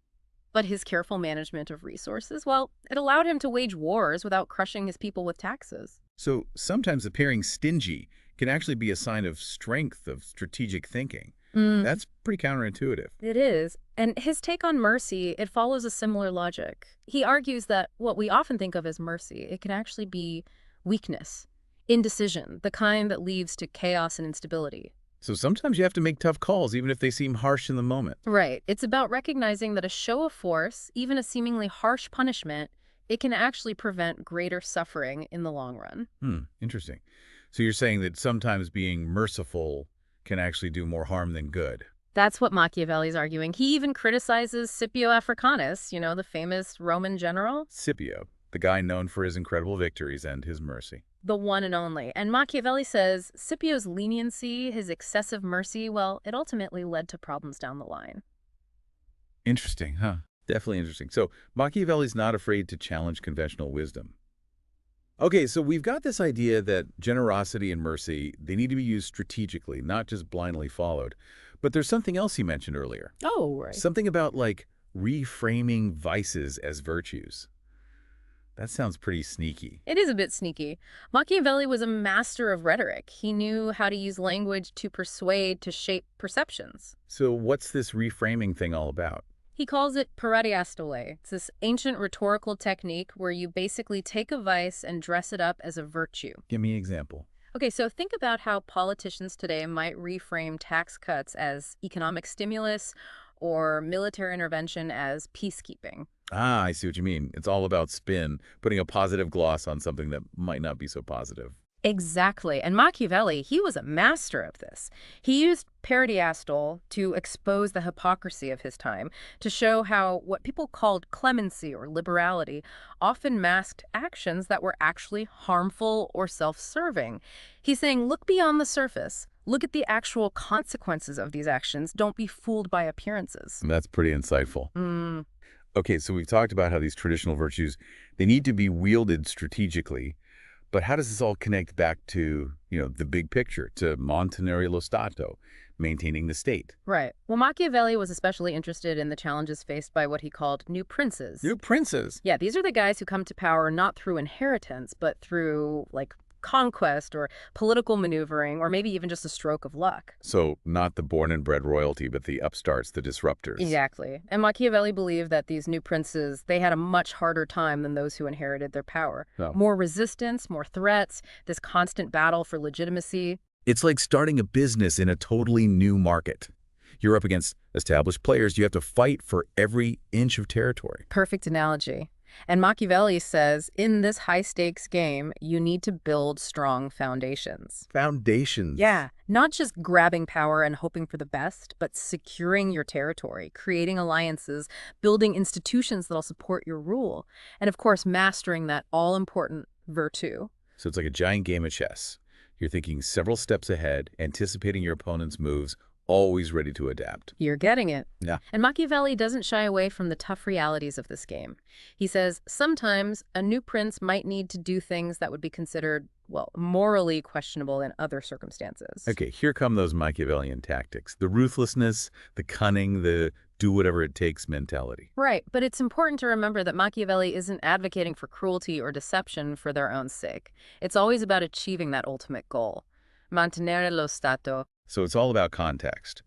But his careful management of resources, well, it allowed him to wage wars without crushing his people with taxes. So sometimes appearing stingy can actually be a sign of strength, of strategic thinking. That's pretty counterintuitive. It is. And his take on mercy, it follows a similar logic. He argues that what we often think of as mercy, it can actually be weakness, indecision, the kind that leads to chaos and instability. So sometimes you have to make tough calls, even if they seem harsh in the moment. Right. It's about recognizing that a show of force, even a seemingly harsh punishment, it can actually prevent greater suffering in the long run. Interesting. So you're saying that sometimes being merciful can actually do more harm than good. That's what Machiavelli's arguing. He even criticizes Scipio Africanus, the famous Roman general. Scipio, the guy known for his incredible victories and his mercy. The one and only. And Machiavelli says Scipio's leniency, his excessive mercy, well, it ultimately led to problems down the line. Interesting, huh? Definitely interesting. So Machiavelli's not afraid to challenge conventional wisdom. Okay, so we've got this idea that generosity and mercy, they need to be used strategically, not just blindly followed. But there's something else he mentioned earlier. Oh, right. Something about, reframing vices as virtues. That sounds pretty sneaky. It is a bit sneaky. Machiavelli was a master of rhetoric. He knew how to use language to persuade, to shape perceptions. So what's this reframing thing all about? He calls it paradiastole. It's this ancient rhetorical technique where you basically take a vice and dress it up as a virtue. Give me an example. Okay, so think about how politicians today might reframe tax cuts as economic stimulus or military intervention as peacekeeping. Ah, I see what you mean. It's all about spin, putting a positive gloss on something that might not be so positive. Exactly. And Machiavelli, he was a master of this. He used paradiastole to expose the hypocrisy of his time, to show how what people called clemency or liberality often masked actions that were actually harmful or self-serving. He's saying, look beyond the surface. Look at the actual consequences of these actions. Don't be fooled by appearances. That's pretty insightful. Okay, so we've talked about how these traditional virtues, they need to be wielded strategically. But how does this all connect back to, the big picture, to mantenere lo Stato, maintaining the state? Right. Well, Machiavelli was especially interested in the challenges faced by what he called new princes. New princes? Yeah, these are the guys who come to power not through inheritance, but through, conquest or political maneuvering, or maybe even just a stroke of luck. So not the born and bred royalty, but the upstarts, the disruptors. Exactly. And Machiavelli believed that these new princes, they had a much harder time than those who inherited their power. Oh. More resistance, more threats, this constant battle for legitimacy. It's like starting a business in a totally new market. You're up against established players. You have to fight for every inch of territory. Perfect analogy. And Machiavelli says, in this high-stakes game, you need to build strong foundations. Foundations? Yeah, not just grabbing power and hoping for the best, but securing your territory, creating alliances, building institutions that'll support your rule, and of course, mastering that all-important virtue. So it's like a giant game of chess. You're thinking several steps ahead, anticipating your opponent's moves, always ready to adapt. You're getting it. Yeah. And Machiavelli doesn't shy away from the tough realities of this game. He says sometimes a new prince might need to do things that would be considered, morally questionable in other circumstances. Okay, here come those Machiavellian tactics. The ruthlessness, the cunning, the do-whatever-it-takes mentality. Right, but it's important to remember that Machiavelli isn't advocating for cruelty or deception for their own sake. It's always about achieving that ultimate goal. Mantenere lo Stato. So it's all about context.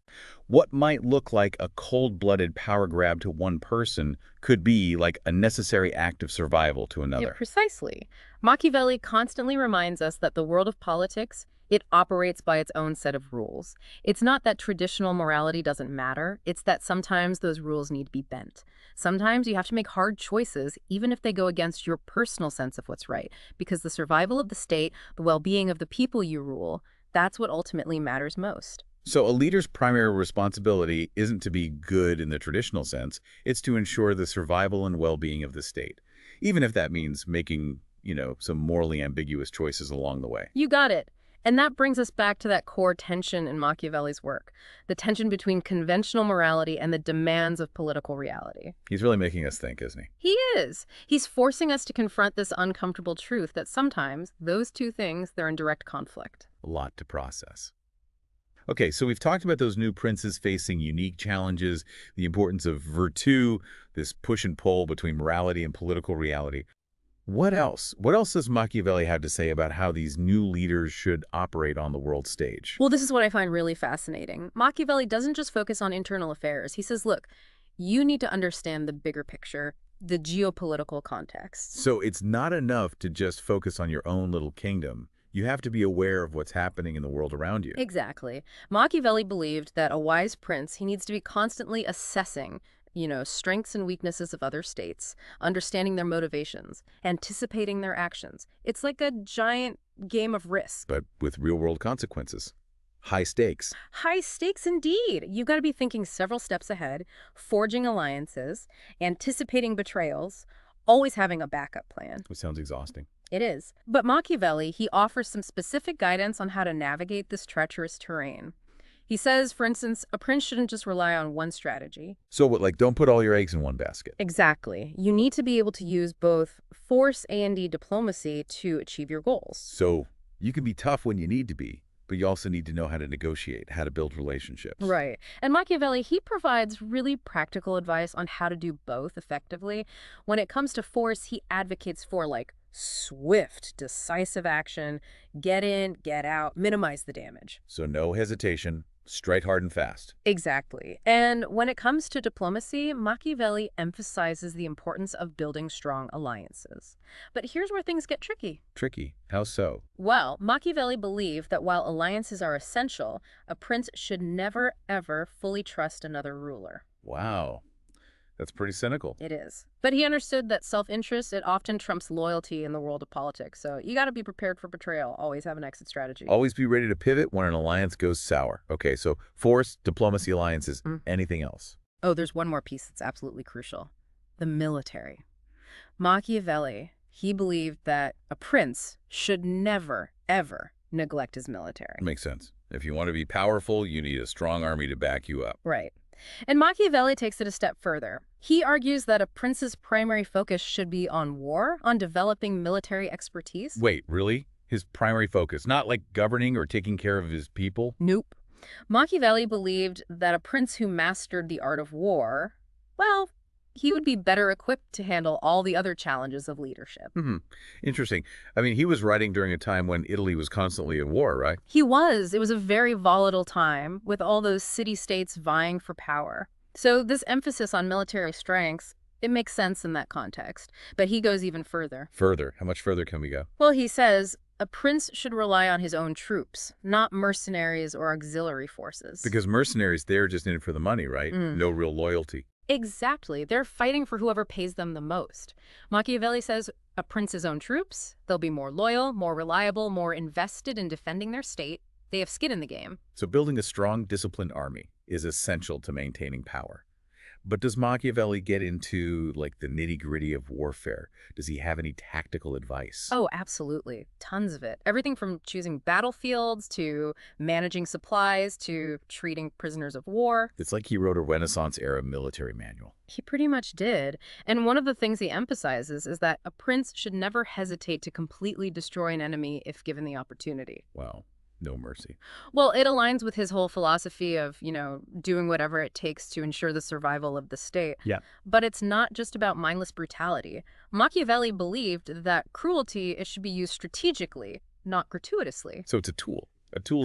What might look like a cold-blooded power grab to one person could be like a necessary act of survival to another. Yeah, precisely. Machiavelli constantly reminds us that the world of politics, it operates by its own set of rules. It's not that traditional morality doesn't matter. It's that sometimes those rules need to be bent. Sometimes you have to make hard choices, even if they go against your personal sense of what's right, because the survival of the state, the well-being of the people you rule, that's what ultimately matters most. So a leader's primary responsibility isn't to be good in the traditional sense. It's to ensure the survival and well-being of the state, even if that means making, some morally ambiguous choices along the way. You got it. And that brings us back to that core tension in Machiavelli's work, the tension between conventional morality and the demands of political reality. He's really making us think, isn't he? He is. He's forcing us to confront this uncomfortable truth that sometimes those two things, they're in direct conflict. A lot to process. Okay, so we've talked about those new princes facing unique challenges, the importance of virtue, this push and pull between morality and political reality. What else? What else does Machiavelli have to say about how these new leaders should operate on the world stage? Well, this is what I find really fascinating. Machiavelli doesn't just focus on internal affairs. He says, look, you need to understand the bigger picture, the geopolitical context. So it's not enough to just focus on your own little kingdom. You have to be aware of what's happening in the world around you. Exactly. Machiavelli believed that a wise prince, he needs to be constantly assessing strengths and weaknesses of other states, understanding their motivations, anticipating their actions. It's like a giant game of risk. But with real-world consequences. High stakes. High stakes indeed. You've got to be thinking several steps ahead, forging alliances, anticipating betrayals, always having a backup plan. Which sounds exhausting. It is. But Machiavelli, he offers some specific guidance on how to navigate this treacherous terrain. He says, for instance, a prince shouldn't just rely on one strategy. So what, don't put all your eggs in one basket? Exactly. You need to be able to use both force and diplomacy to achieve your goals. So you can be tough when you need to be, but you also need to know how to negotiate, how to build relationships. Right. And Machiavelli, he provides really practical advice on how to do both effectively. When it comes to force, he advocates for, swift, decisive action, get in, get out, minimize the damage. So no hesitation, Straight, hard, and fast. Exactly. And when it comes to diplomacy, Machiavelli emphasizes the importance of building strong alliances. But here's where things get tricky. Tricky. How so? Well, Machiavelli believed that while alliances are essential, a prince should never, ever fully trust another ruler. Wow. That's pretty cynical. It is. But he understood that self-interest, it often trumps loyalty in the world of politics. So you got to be prepared for betrayal. Always have an exit strategy. Always be ready to pivot when an alliance goes sour. Okay, so force, diplomacy, alliances, anything else? Oh, there's one more piece that's absolutely crucial. The military. Machiavelli, he believed that a prince should never, ever neglect his military. Makes sense. If you want to be powerful, you need a strong army to back you up. Right. And Machiavelli takes it a step further. He argues that a prince's primary focus should be on war, on developing military expertise. Wait, really? His primary focus, not like governing or taking care of his people? Nope. Machiavelli believed that a prince who mastered the art of war, well, he would be better equipped to handle all the other challenges of leadership. Interesting. I mean, he was writing during a time when Italy was constantly at war, right? He was. It was a very volatile time with all those city-states vying for power. So this emphasis on military strengths, it makes sense in that context. But he goes even further. Further? How much further can we go? Well, he says a prince should rely on his own troops, not mercenaries or auxiliary forces. Because mercenaries, they're just in it for the money, right? No real loyalty. Exactly. They're fighting for whoever pays them the most. Machiavelli says a prince's own troops, they'll be more loyal, more reliable, more invested in defending their state. They have skin in the game. So building a strong, disciplined army is essential to maintaining power. But does Machiavelli get into, like, the nitty-gritty of warfare? Does he have any tactical advice? Oh, absolutely. Tons of it. Everything from choosing battlefields to managing supplies to treating prisoners of war. It's like he wrote a Renaissance-era military manual. He pretty much did. And one of the things he emphasizes is that a prince should never hesitate to completely destroy an enemy if given the opportunity. Wow. No mercy. Well, it aligns with his whole philosophy of, doing whatever it takes to ensure the survival of the state. Yeah. But it's not just about mindless brutality. Machiavelli believed that cruelty, it should be used strategically, not gratuitously. So it's a tool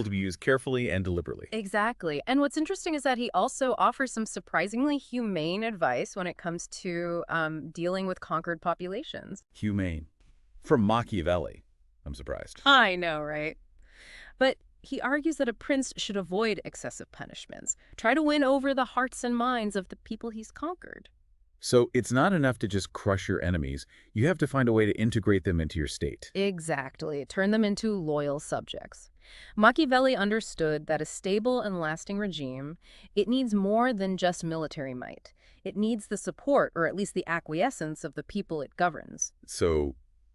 to be used carefully and deliberately. Exactly. And what's interesting is that he also offers some surprisingly humane advice when it comes to dealing with conquered populations. Humane. From Machiavelli. I'm surprised. I know, right? But he argues that a prince should avoid excessive punishments, try to win over the hearts and minds of the people he's conquered. So it's not enough to just crush your enemies. You have to find a way to integrate them into your state. Exactly. Turn them into loyal subjects. Machiavelli understood that a stable and lasting regime, it needs more than just military might. It needs the support, or at least the acquiescence, of the people it governs. So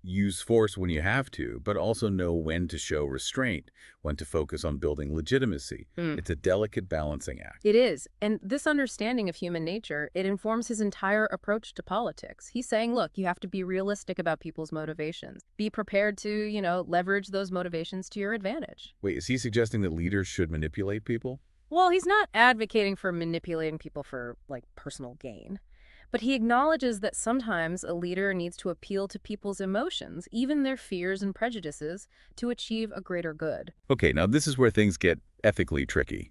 use force when you have to, but also know when to show restraint, when to focus on building legitimacy. It's a delicate balancing act. It is. And this understanding of human nature, it informs his entire approach to politics. He's saying, look, you have to be realistic about people's motivations. Be prepared to, leverage those motivations to your advantage. Wait, is he suggesting that leaders should manipulate people? Well, he's not advocating for manipulating people for, personal gain. But he acknowledges that sometimes a leader needs to appeal to people's emotions, even their fears and prejudices, to achieve a greater good. Okay, now this is where things get ethically tricky.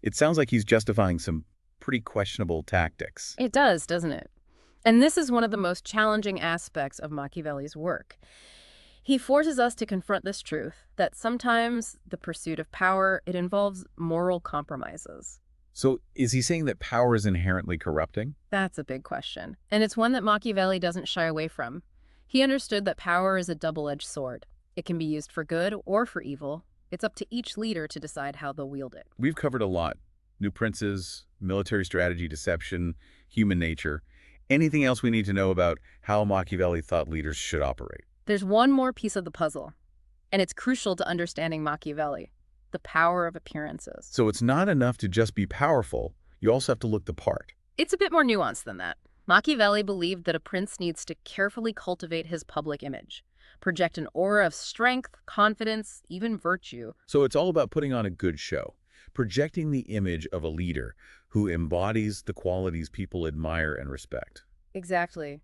It sounds like he's justifying some pretty questionable tactics. It does, doesn't it? And this is one of the most challenging aspects of Machiavelli's work. He forces us to confront this truth, that sometimes the pursuit of power, it involves moral compromises. So is he saying that power is inherently corrupting? That's a big question. And it's one that Machiavelli doesn't shy away from. He understood that power is a double-edged sword. It can be used for good or for evil. It's up to each leader to decide how they'll wield it. We've covered a lot. New princes, military strategy, deception, human nature. Anything else we need to know about how Machiavelli thought leaders should operate? There's one more piece of the puzzle, and it's crucial to understanding Machiavelli. The power of appearances. So it's not enough to just be powerful. You also have to look the part. It's a bit more nuanced than that. Machiavelli believed that a prince needs to carefully cultivate his public image, project an aura of strength, confidence, even virtue. So it's all about putting on a good show, projecting the image of a leader who embodies the qualities people admire and respect. Exactly.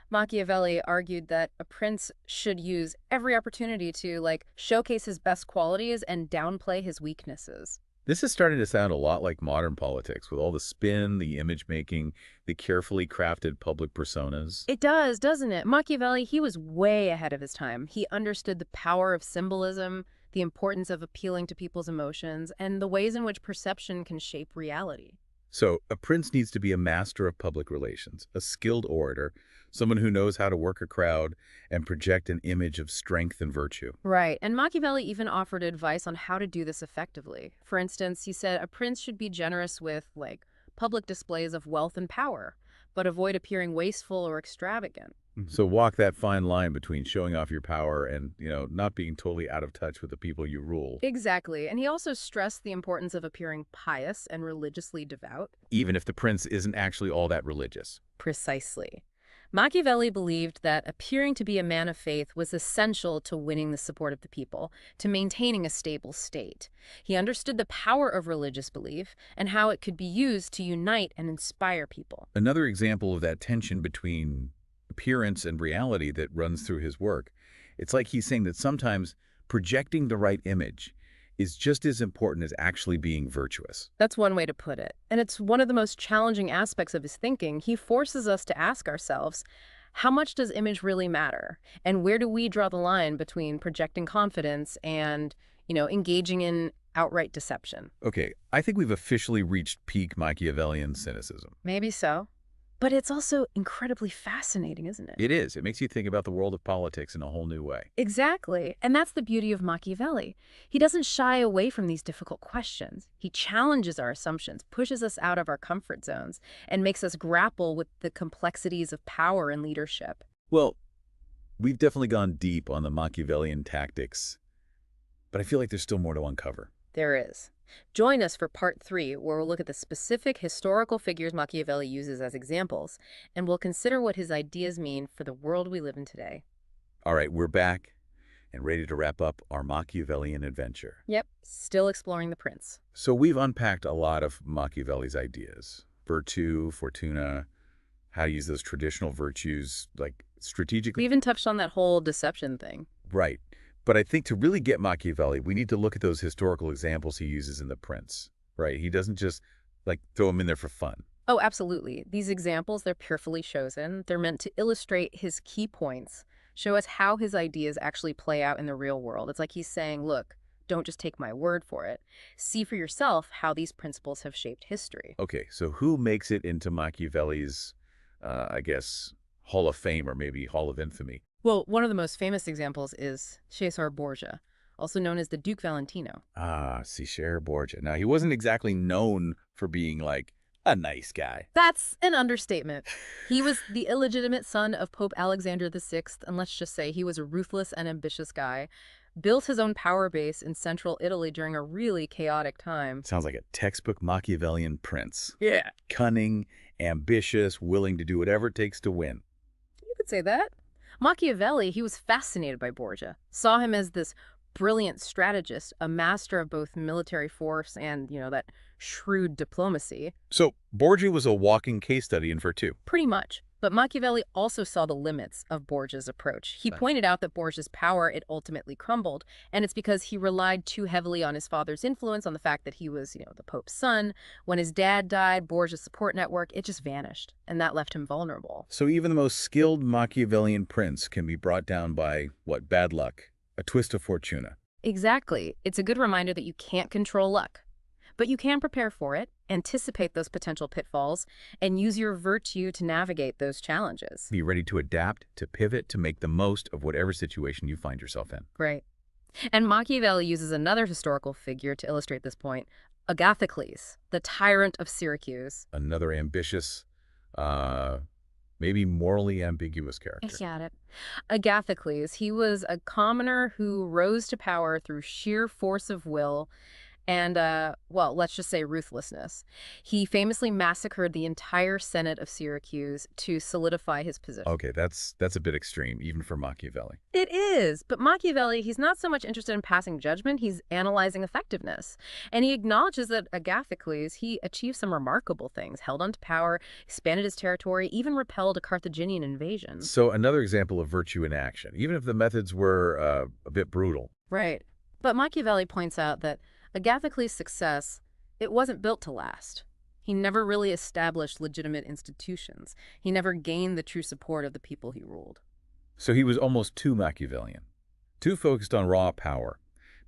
Machiavelli argued that a prince should use every opportunity to, showcase his best qualities and downplay his weaknesses. This is starting to sound a lot like modern politics, with all the spin, the image-making, the carefully crafted public personas. It does, doesn't it? Machiavelli, he was way ahead of his time. He understood the power of symbolism, the importance of appealing to people's emotions, and the ways in which perception can shape reality. So, a prince needs to be a master of public relations, a skilled orator, someone who knows how to work a crowd and project an image of strength and virtue. Right, and Machiavelli even offered advice on how to do this effectively. For instance, he said a prince should be generous with, like, public displays of wealth and power, but avoid appearing wasteful or extravagant. So walk that fine line between showing off your power and, not being totally out of touch with the people you rule. Exactly, and he also stressed the importance of appearing pious and religiously devout. Even if the prince isn't actually all that religious. Precisely. Machiavelli believed that appearing to be a man of faith was essential to winning the support of the people, to maintaining a stable state. He understood the power of religious belief and how it could be used to unite and inspire people. Another example of that tension between appearance and reality that runs through his work. It's like he's saying that sometimes projecting the right image is just as important as actually being virtuous. That's one way to put it. And it's one of the most challenging aspects of his thinking. He forces us to ask ourselves, how much does image really matter? And where do we draw the line between projecting confidence and, engaging in outright deception? Okay, I think we've officially reached peak Machiavellian cynicism. Maybe so. But it's also incredibly fascinating, isn't it? It is. It makes you think about the world of politics in a whole new way. Exactly. And that's the beauty of Machiavelli. He doesn't shy away from these difficult questions. He challenges our assumptions, pushes us out of our comfort zones, and makes us grapple with the complexities of power and leadership. Well, we've definitely gone deep on the Machiavellian tactics, but I feel like there's still more to uncover. There is. Join us for part 3, where we'll look at the specific historical figures Machiavelli uses as examples, and we'll consider what his ideas mean for the world we live in today. All right, we're back and ready to wrap up our Machiavellian adventure. Yep, still exploring the prince. So we've unpacked a lot of Machiavelli's ideas. Virtue, fortuna, how to use those traditional virtues, like strategically. We even touched on that whole deception thing. Right. But I think to really get Machiavelli, we need to look at those historical examples he uses in The Prince, right? He doesn't just, throw them in there for fun. Oh, absolutely. These examples, they're carefully chosen. They're meant to illustrate his key points, show us how his ideas actually play out in the real world. It's like he's saying, look, don't just take my word for it. See for yourself how these principles have shaped history. Okay, so who makes it into Machiavelli's, Hall of Fame or maybe Hall of Infamy? Well, one of the most famous examples is Cesare Borgia, also known as the Duke Valentino. Ah, Cesare Borgia. Now, he wasn't exactly known for being, a nice guy. That's an understatement. He was the illegitimate son of Pope Alexander VI, and let's just say he was a ruthless and ambitious guy. Built his own power base in central Italy during a really chaotic time. Sounds like a textbook Machiavellian prince. Yeah. Cunning, ambitious, willing to do whatever it takes to win. You could say that. Machiavelli, he was fascinated by Borgia, saw him as this brilliant strategist, a master of both military force and, that shrewd diplomacy. So Borgia was a walking case study in virtue. Pretty much. But Machiavelli also saw the limits of Borgia's approach. He pointed out that Borgia's power, it ultimately crumbled, and it's because he relied too heavily on his father's influence, on the fact that he was, the Pope's son. When his dad died, Borgia's support network, it just vanished, and that left him vulnerable. So even the most skilled Machiavellian prince can be brought down by, bad luck, a twist of fortuna. Exactly. It's a good reminder that you can't control luck, but you can prepare for it, anticipate those potential pitfalls, and use your virtue to navigate those challenges. Be ready to adapt, to pivot, to make the most of whatever situation you find yourself in. Right. And Machiavelli uses another historical figure to illustrate this point, Agathocles, the tyrant of Syracuse. Another ambitious, maybe morally ambiguous character. I got it. Agathocles, he was a commoner who rose to power through sheer force of will and, let's just say ruthlessness. He famously massacred the entire Senate of Syracuse to solidify his position. Okay, that's a bit extreme, even for Machiavelli. It is, but Machiavelli, he's not so much interested in passing judgment, he's analyzing effectiveness. And he acknowledges that Agathocles, he achieved some remarkable things, held onto power, expanded his territory, even repelled a Carthaginian invasion. So another example of virtue in action, even if the methods were a bit brutal. Right. But Machiavelli points out that Agathocles' success, it wasn't built to last. He never really established legitimate institutions. He never gained the true support of the people he ruled. So he was almost too Machiavellian, too focused on raw power,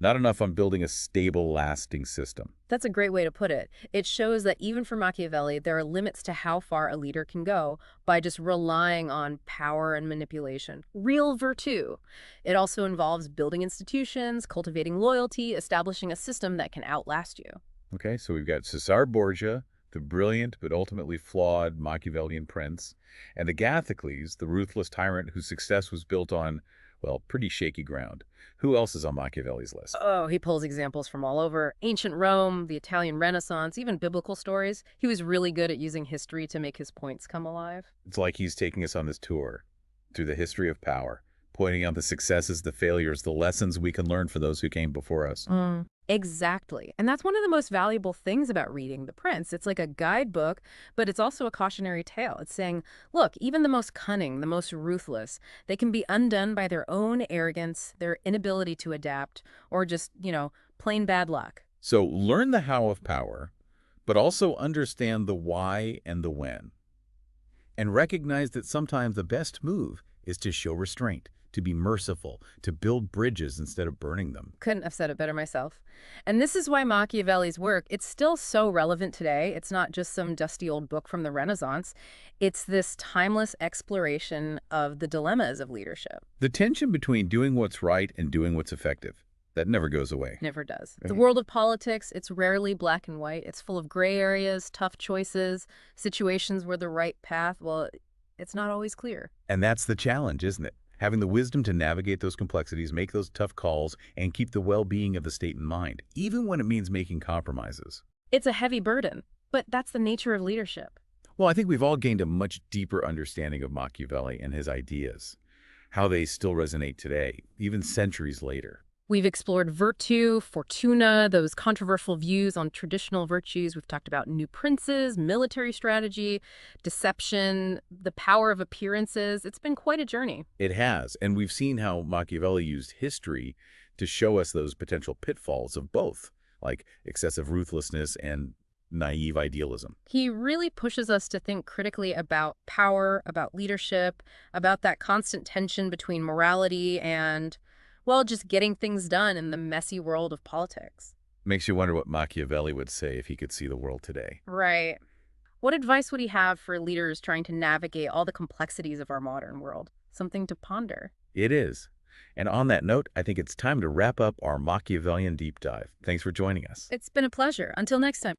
not enough on building a stable, lasting system. That's a great way to put it. It shows that even for Machiavelli, there are limits to how far a leader can go by just relying on power and manipulation. Real virtue. It also involves building institutions, cultivating loyalty, establishing a system that can outlast you. Okay, so we've got Caesar Borgia, the brilliant but ultimately flawed Machiavellian prince, and Agathocles, the ruthless tyrant whose success was built on, well, pretty shaky ground. Who else is on Machiavelli's list? Oh, he pulls examples from all over. Ancient Rome, the Italian Renaissance, even biblical stories. He was really good at using history to make his points come alive. It's like he's taking us on this tour through the history of power, pointing out the successes, the failures, the lessons we can learn from those who came before us. Exactly. And that's one of the most valuable things about reading The Prince. It's like a guidebook, but it's also a cautionary tale. It's saying, look, even the most cunning, the most ruthless, they can be undone by their own arrogance, their inability to adapt, or just, plain bad luck. So learn the how of power, but also understand the why and the when. And recognize that sometimes the best move is to show restraint, to be merciful, to build bridges instead of burning them. Couldn't have said it better myself. And this is why Machiavelli's work, it's still so relevant today. It's not just some dusty old book from the Renaissance. It's this timeless exploration of the dilemmas of leadership. The tension between doing what's right and doing what's effective, that never goes away. Never does. The world of politics, it's rarely black and white. It's full of gray areas, tough choices, situations where the right path, well, it's not always clear. And that's the challenge, isn't it? Having the wisdom to navigate those complexities, make those tough calls, and keep the well-being of the state in mind, even when it means making compromises. It's a heavy burden, but that's the nature of leadership. Well, I think we've all gained a much deeper understanding of Machiavelli and his ideas, how they still resonate today, even centuries later. We've explored virtue, fortuna, those controversial views on traditional virtues. We've talked about new princes, military strategy, deception, the power of appearances. It's been quite a journey. It has, and we've seen how Machiavelli used history to show us those potential pitfalls of both, like excessive ruthlessness and naive idealism. He really pushes us to think critically about power, about leadership, about that constant tension between morality and, well, just getting things done in the messy world of politics. Makes you wonder what Machiavelli would say if he could see the world today. Right. What advice would he have for leaders trying to navigate all the complexities of our modern world? Something to ponder. It is. And on that note, I think it's time to wrap up our Machiavellian deep dive. Thanks for joining us. It's been a pleasure. Until next time.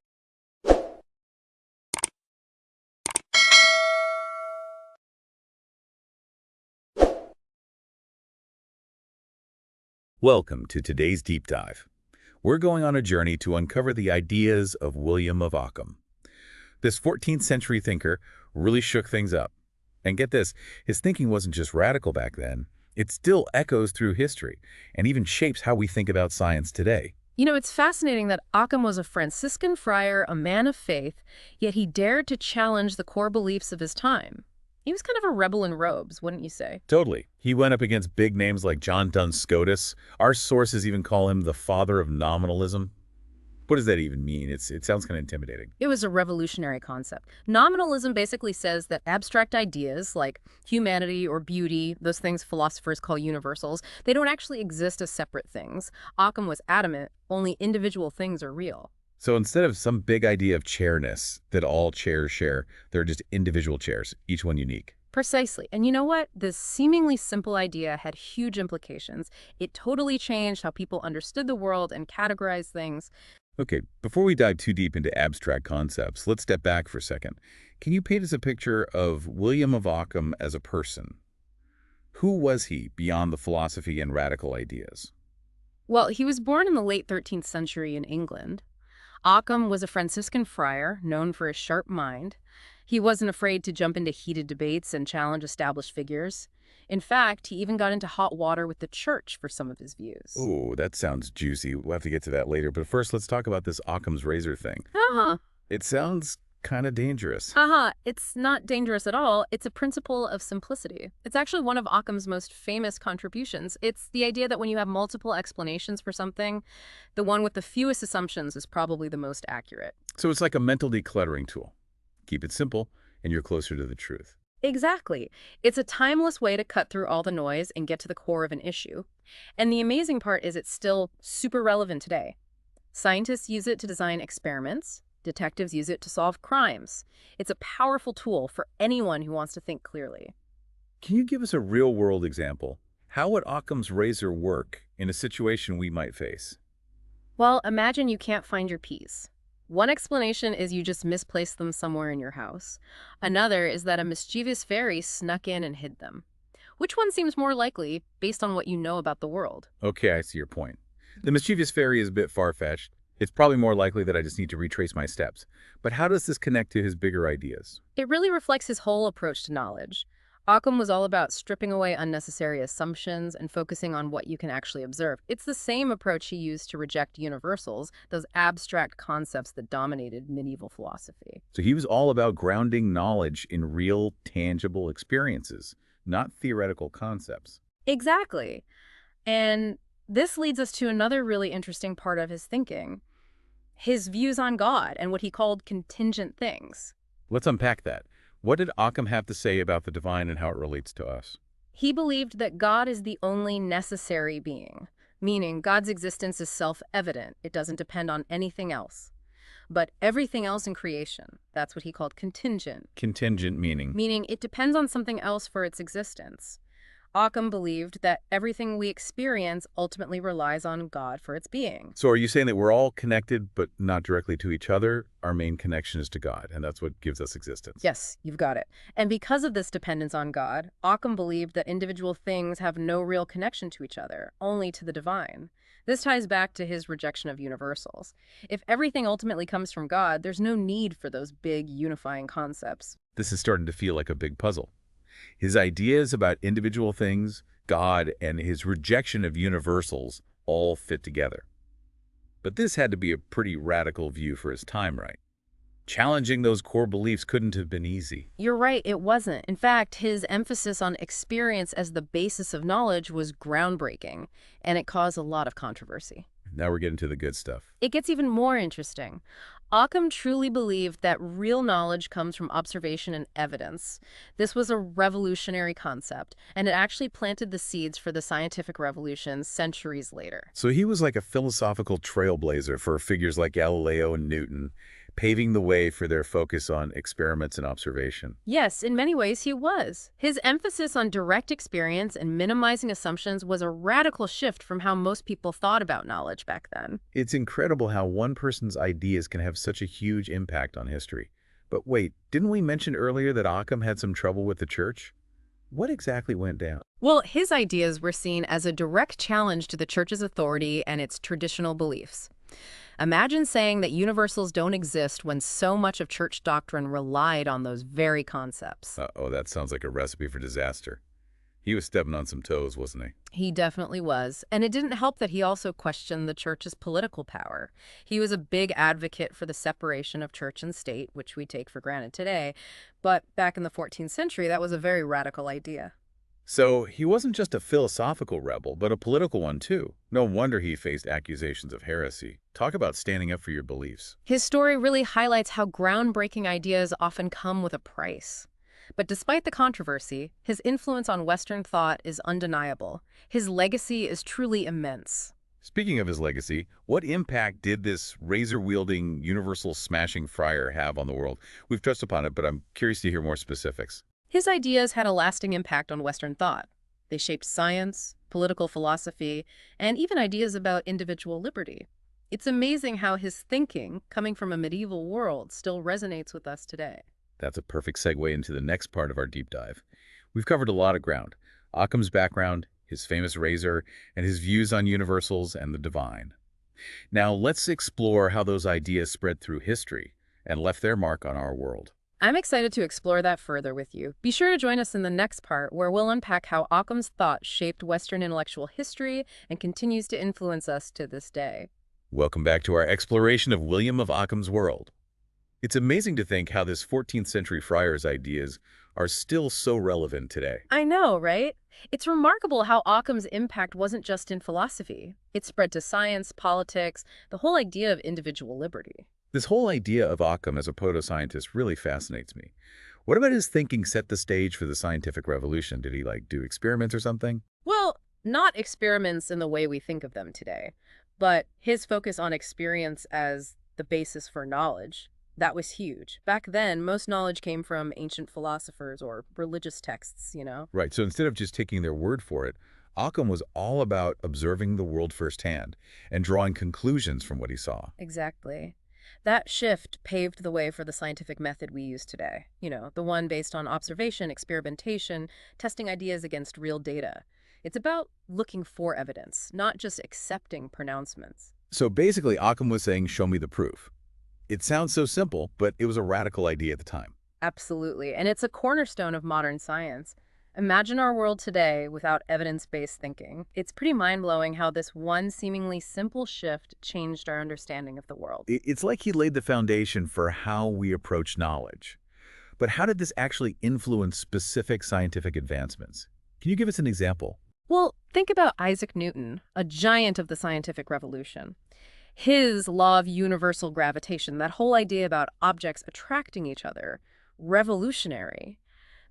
Welcome to today's deep dive. We're going on a journey to uncover the ideas of William of Ockham. This 14th century thinker really shook things up. And get this, his thinking wasn't just radical back then. It still echoes through history and even shapes how we think about science today. It's fascinating that Ockham was a Franciscan friar, a man of faith, yet he dared to challenge the core beliefs of his time. He was kind of a rebel in robes, wouldn't you say? Totally. He went up against big names like John Duns Scotus. Our sources even call him the father of nominalism. What does that even mean? It sounds kind of intimidating. It was a revolutionary concept. Nominalism basically says that abstract ideas like humanity or beauty, those things philosophers call universals, they don't actually exist as separate things. Ockham was adamant, only individual things are real. So instead of some big idea of chairness that all chairs share, they're just individual chairs, each one unique. Precisely. And you know what? This seemingly simple idea had huge implications. It totally changed how people understood the world and categorized things. Okay, before we dive too deep into abstract concepts, let's step back for a second. Can you paint us a picture of William of Ockham as a person? Who was he beyond the philosophy and radical ideas? Well, he was born in the late 13th century in England. Ockham was a Franciscan friar known for his sharp mind. He wasn't afraid to jump into heated debates and challenge established figures. In fact, he even got into hot water with the church for some of his views. Oh, that sounds juicy. We'll have to get to that later. But first, let's talk about this Occam's razor thing. Uh-huh. It sounds kind of dangerous. It's not dangerous at all. It's a principle of simplicity. It's actually one of Occam's most famous contributions. It's the idea that when you have multiple explanations for something, the one with the fewest assumptions is probably the most accurate. So it's like a mental decluttering tool. Keep it simple, and you're closer to the truth. Exactly. It's a timeless way to cut through all the noise and get to the core of an issue. And the amazing part is it's still super relevant today. Scientists use it to design experiments. Detectives use it to solve crimes. It's a powerful tool for anyone who wants to think clearly. Can you give us a real-world example? How would Occam's razor work in a situation we might face? Well, imagine you can't find your keys. One explanation is you just misplaced them somewhere in your house. Another is that a mischievous fairy snuck in and hid them. Which one seems more likely based on what you know about the world? Okay, I see your point. The mischievous fairy is a bit far-fetched. It's probably more likely that I just need to retrace my steps. But how does this connect to his bigger ideas? It really reflects his whole approach to knowledge. Occam was all about stripping away unnecessary assumptions and focusing on what you can actually observe. It's the same approach he used to reject universals, those abstract concepts that dominated medieval philosophy. So he was all about grounding knowledge in real, tangible experiences, not theoretical concepts. Exactly. And this leads us to another really interesting part of his thinking. His views on God and what he called contingent things. Let's unpack that. What did Occam have to say about the divine and how it relates to us? He believed that God is the only necessary being, meaning God's existence is self-evident. It doesn't depend on anything else. But everything else in creation, that's what he called contingent. Contingent meaning? Meaning it depends on something else for its existence. Occam believed that everything we experience ultimately relies on God for its being. So are you saying that we're all connected, but not directly to each other? Our main connection is to God, and that's what gives us existence. Yes, you've got it. And because of this dependence on God, Occam believed that individual things have no real connection to each other, only to the divine. This ties back to his rejection of universals. If everything ultimately comes from God, there's no need for those big unifying concepts. This is starting to feel like a big puzzle. His ideas about individual things, God, and his rejection of universals all fit together. But this had to be a pretty radical view for his time, right? Challenging those core beliefs couldn't have been easy. You're right, it wasn't. In fact, his emphasis on experience as the basis of knowledge was groundbreaking, and it caused a lot of controversy. Now we're getting to the good stuff. It gets even more interesting. Occam truly believed that real knowledge comes from observation and evidence. This was a revolutionary concept, and it actually planted the seeds for the scientific revolution centuries later. So he was like a philosophical trailblazer for figures like Galileo and Newton, paving the way for their focus on experiments and observation. Yes, in many ways he was. His emphasis on direct experience and minimizing assumptions was a radical shift from how most people thought about knowledge back then. It's incredible how one person's ideas can have such a huge impact on history. But wait, didn't we mention earlier that Occam had some trouble with the church? What exactly went down? Well, his ideas were seen as a direct challenge to the church's authority and its traditional beliefs. Imagine saying that universals don't exist when so much of church doctrine relied on those very concepts. Uh-oh, that sounds like a recipe for disaster. He was stepping on some toes, wasn't he? He definitely was. And it didn't help that he also questioned the church's political power. He was a big advocate for the separation of church and state, which we take for granted today. But back in the 14th century, that was a very radical idea. So he wasn't just a philosophical rebel, but a political one too. No wonder he faced accusations of heresy. Talk about standing up for your beliefs. His story really highlights how groundbreaking ideas often come with a price. But despite the controversy, his influence on Western thought is undeniable. His legacy is truly immense. Speaking of his legacy, what impact did this razor-wielding, universal-smashing friar have on the world? We've touched upon it, but I'm curious to hear more specifics. His ideas had a lasting impact on Western thought. They shaped science, political philosophy, and even ideas about individual liberty. It's amazing how his thinking, coming from a medieval world, still resonates with us today. That's a perfect segue into the next part of our deep dive. We've covered a lot of ground. Occam's background, his famous razor, and his views on universals and the divine. Now let's explore how those ideas spread through history and left their mark on our world. I'm excited to explore that further with you. Be sure to join us in the next part, where we'll unpack how Occam's thought shaped Western intellectual history and continues to influence us to this day. Welcome back to our exploration of William of Occam's world. It's amazing to think how this 14th century friar's ideas are still so relevant today. I know, right? It's remarkable how Occam's impact wasn't just in philosophy. It spread to science, politics, the whole idea of individual liberty. This whole idea of Ockham as a proto-scientist really fascinates me. What about his thinking set the stage for the scientific revolution? Did he, do experiments or something? Well, not experiments in the way we think of them today, but his focus on experience as the basis for knowledge, that was huge. Back then, most knowledge came from ancient philosophers or religious texts. Right, so instead of just taking their word for it, Ockham was all about observing the world firsthand and drawing conclusions from what he saw. Exactly. That shift paved the way for the scientific method we use today. The one based on observation, experimentation, testing ideas against real data. It's about looking for evidence, not just accepting pronouncements. So basically, Ockham was saying, show me the proof. It sounds so simple, but it was a radical idea at the time. Absolutely. And it's a cornerstone of modern science. Imagine our world today without evidence-based thinking. It's pretty mind-blowing how this one seemingly simple shift changed our understanding of the world. It's like he laid the foundation for how we approach knowledge. But how did this actually influence specific scientific advancements? Can you give us an example? Well, think about Isaac Newton, a giant of the scientific revolution. His law of universal gravitation, that whole idea about objects attracting each other, revolutionary.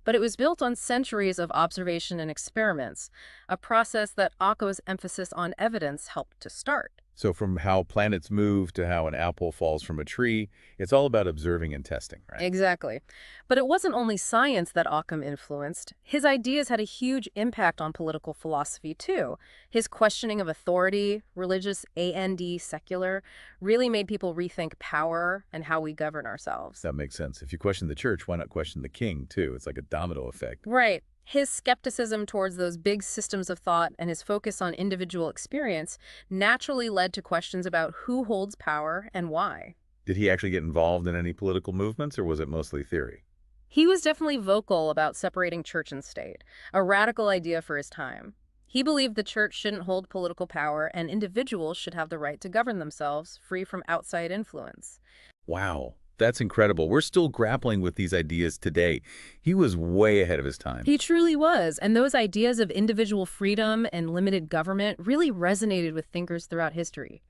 But it was built on centuries of observation and experiments, a process that Occam's emphasis on evidence helped to start. So from how planets move to how an apple falls from a tree, it's all about observing and testing, right? Exactly. But it wasn't only science that Occam influenced. His ideas had a huge impact on political philosophy, too. His questioning of authority, religious and secular, really made people rethink power and how we govern ourselves. That makes sense. If you question the church, why not question the king, too? It's like a domino effect. Right. His skepticism towards those big systems of thought and his focus on individual experience naturally led to questions about who holds power and why. Did he actually get involved in any political movements, or was it mostly theory? He was definitely vocal about separating church and state, a radical idea for his time. He believed the church shouldn't hold political power and individuals should have the right to govern themselves, free from outside influence. Wow. That's incredible. We're still grappling with these ideas today. He was way ahead of his time. He truly was, and those ideas of individual freedom and limited government really resonated with thinkers throughout history.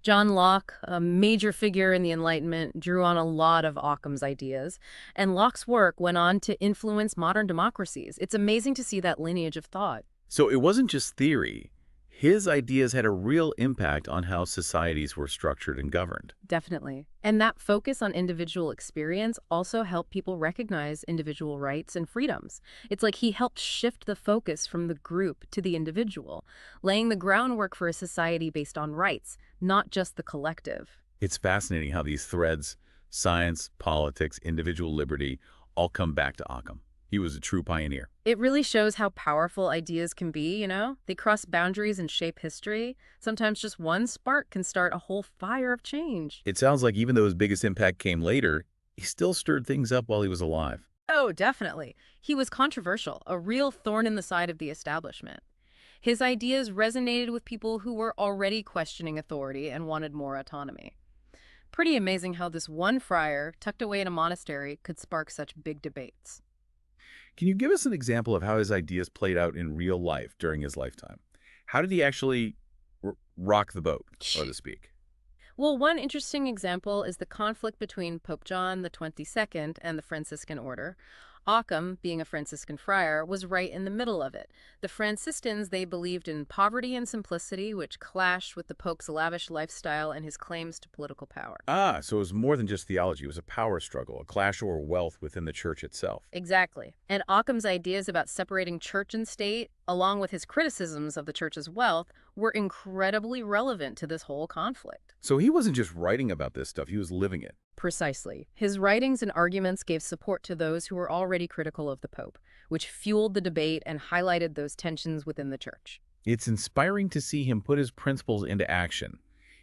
John Locke, a major figure in the Enlightenment, drew on a lot of Occam's ideas, and Locke's work went on to influence modern democracies. It's amazing to see that lineage of thought. So it wasn't just theory. His ideas had a real impact on how societies were structured and governed. Definitely. And that focus on individual experience also helped people recognize individual rights and freedoms. It's like he helped shift the focus from the group to the individual, laying the groundwork for a society based on rights, not just the collective. It's fascinating how these threads, science, politics, individual liberty, all come back to Occam. He was a true pioneer. It really shows how powerful ideas can be, They cross boundaries and shape history. Sometimes just one spark can start a whole fire of change. It sounds like even though his biggest impact came later, he still stirred things up while he was alive. Oh, definitely. He was controversial, a real thorn in the side of the establishment. His ideas resonated with people who were already questioning authority and wanted more autonomy. Pretty amazing how this one friar, tucked away in a monastery, could spark such big debates. Can you give us an example of how his ideas played out in real life during his lifetime? How did he actually rock the boat, so to speak? Well, one interesting example is the conflict between Pope John the 22nd and the Franciscan order. Ockham, being a Franciscan friar, was right in the middle of it. The Franciscans, they believed in poverty and simplicity, which clashed with the Pope's lavish lifestyle and his claims to political power. Ah, so it was more than just theology. It was a power struggle, a clash over wealth within the church itself. Exactly. And Occam's ideas about separating church and state, along with his criticisms of the church's wealth, were incredibly relevant to this whole conflict. So he wasn't just writing about this stuff, he was living it. Precisely. His writings and arguments gave support to those who were already critical of the Pope, which fueled the debate and highlighted those tensions within the church. It's inspiring to see him put his principles into action,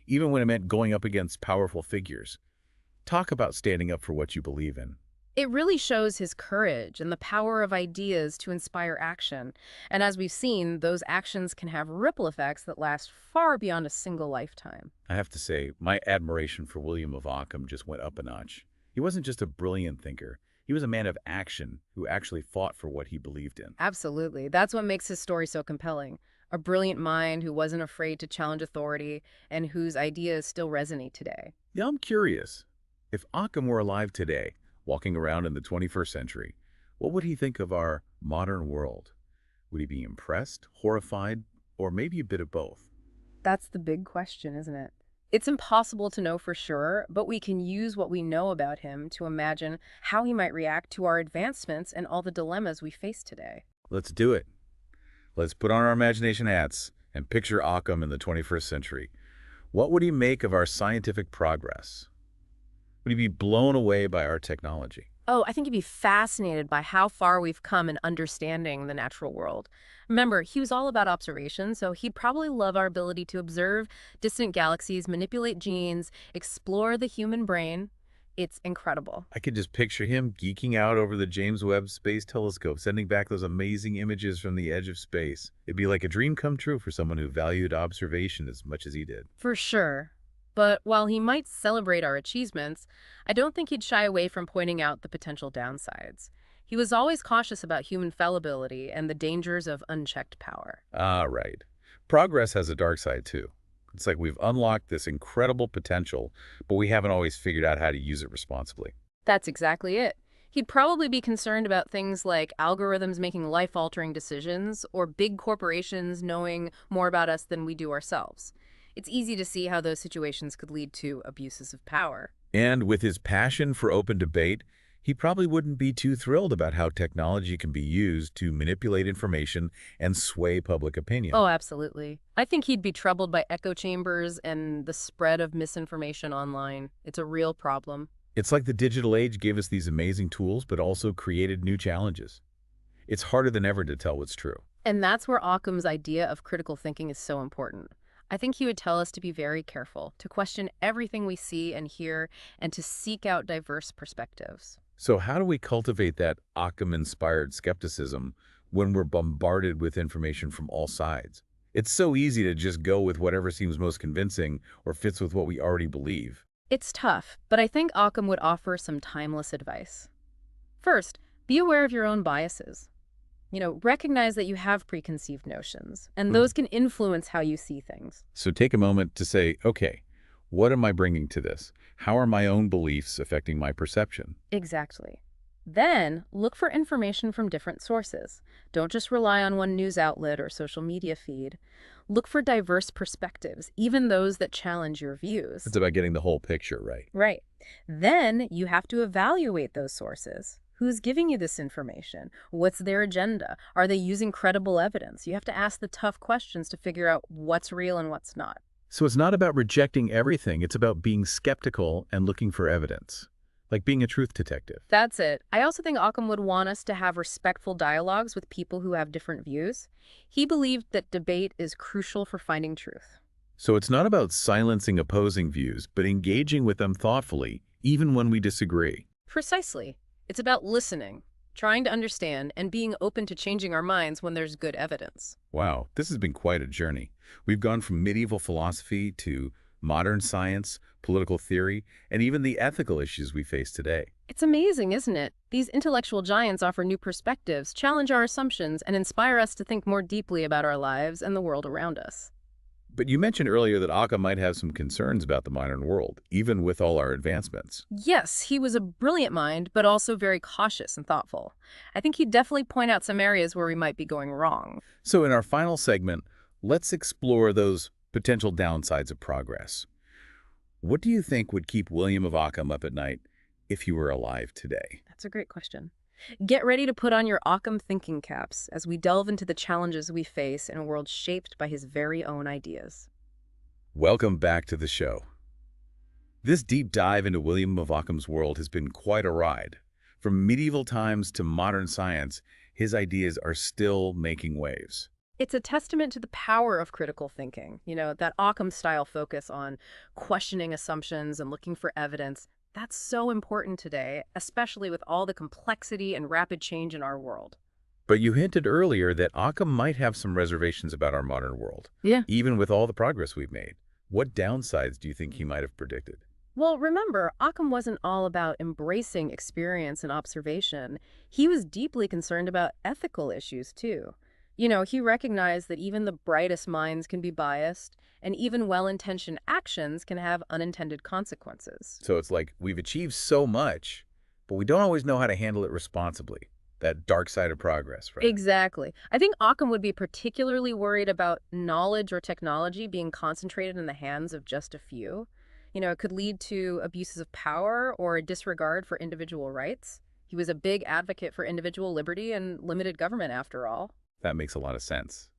even when it meant going up against powerful figures. Talk about standing up for what you believe in. It really shows his courage and the power of ideas to inspire action. And as we've seen, those actions can have ripple effects that last far beyond a single lifetime. I have to say, my admiration for William of Ockham just went up a notch. He wasn't just a brilliant thinker. He was a man of action who actually fought for what he believed in. Absolutely. That's what makes his story so compelling. A brilliant mind who wasn't afraid to challenge authority and whose ideas still resonate today. Yeah, I'm curious. If Ockham were alive today, walking around in the 21st century, what would he think of our modern world? Would he be impressed, horrified, or maybe a bit of both? That's the big question, isn't it? It's impossible to know for sure, but we can use what we know about him to imagine how he might react to our advancements and all the dilemmas we face today. Let's do it. Let's put on our imagination hats and picture Ockham in the 21st century. What would he make of our scientific progress? Would he be blown away by our technology? Oh, I think he'd be fascinated by how far we've come in understanding the natural world. Remember, he was all about observation, so he'd probably love our ability to observe distant galaxies, manipulate genes, explore the human brain. It's incredible. I could just picture him geeking out over the James Webb Space Telescope, sending back those amazing images from the edge of space. It'd be like a dream come true for someone who valued observation as much as he did. For sure. But while he might celebrate our achievements, I don't think he'd shy away from pointing out the potential downsides. He was always cautious about human fallibility and the dangers of unchecked power. Ah, right. Progress has a dark side, too. It's like we've unlocked this incredible potential, but we haven't always figured out how to use it responsibly. That's exactly it. He'd probably be concerned about things like algorithms making life-altering decisions or big corporations knowing more about us than we do ourselves. It's easy to see how those situations could lead to abuses of power. And with his passion for open debate, he probably wouldn't be too thrilled about how technology can be used to manipulate information and sway public opinion. Oh, absolutely. I think he'd be troubled by echo chambers and the spread of misinformation online. It's a real problem. It's like the digital age gave us these amazing tools, but also created new challenges. It's harder than ever to tell what's true. And that's where Occam's idea of critical thinking is so important. I think he would tell us to be very careful, to question everything we see and hear, and to seek out diverse perspectives. So how do we cultivate that Occam-inspired skepticism when we're bombarded with information from all sides? It's so easy to just go with whatever seems most convincing or fits with what we already believe. It's tough, but I think Occam would offer some timeless advice. First, be aware of your own biases. Recognize that you have preconceived notions, and those can influence how you see things. So take a moment to say, okay, what am I bringing to this? How are my own beliefs affecting my perception? Exactly. Then, look for information from different sources. Don't just rely on one news outlet or social media feed. Look for diverse perspectives, even those that challenge your views. It's about getting the whole picture, right? Right. Then, you have to evaluate those sources. Who's giving you this information? What's their agenda? Are they using credible evidence? You have to ask the tough questions to figure out what's real and what's not. So it's not about rejecting everything. It's about being skeptical and looking for evidence, like being a truth detective. That's it. I also think Occam would want us to have respectful dialogues with people who have different views. He believed that debate is crucial for finding truth. So it's not about silencing opposing views, but engaging with them thoughtfully, even when we disagree. Precisely. It's about listening, trying to understand, and being open to changing our minds when there's good evidence. Wow, this has been quite a journey. We've gone from medieval philosophy to modern science, political theory, and even the ethical issues we face today. It's amazing, isn't it? These intellectual giants offer new perspectives, challenge our assumptions, and inspire us to think more deeply about our lives and the world around us. But you mentioned earlier that Occam might have some concerns about the modern world, even with all our advancements. Yes, he was a brilliant mind, but also very cautious and thoughtful. I think he'd definitely point out some areas where we might be going wrong. So in our final segment, let's explore those potential downsides of progress. What do you think would keep William of Ockham up at night if he were alive today? That's a great question. Get ready to put on your Occam thinking caps as we delve into the challenges we face in a world shaped by his very own ideas. Welcome back to the show. This deep dive into William of Ockham's world has been quite a ride. From medieval times to modern science, his ideas are still making waves. It's a testament to the power of critical thinking. That Occam-style focus on questioning assumptions and looking for evidence. That's so important today, especially with all the complexity and rapid change in our world. But you hinted earlier that Occam might have some reservations about our modern world. Yeah. Even with all the progress we've made. What downsides do you think he might have predicted? Well, remember, Occam wasn't all about embracing experience and observation. He was deeply concerned about ethical issues, too. He recognized that even the brightest minds can be biased, and even well-intentioned actions can have unintended consequences. So it's like we've achieved so much, but we don't always know how to handle it responsibly. That dark side of progress, right? Exactly. I think Occam would be particularly worried about knowledge or technology being concentrated in the hands of just a few. It could lead to abuses of power or a disregard for individual rights. He was a big advocate for individual liberty and limited government, after all. That makes a lot of sense.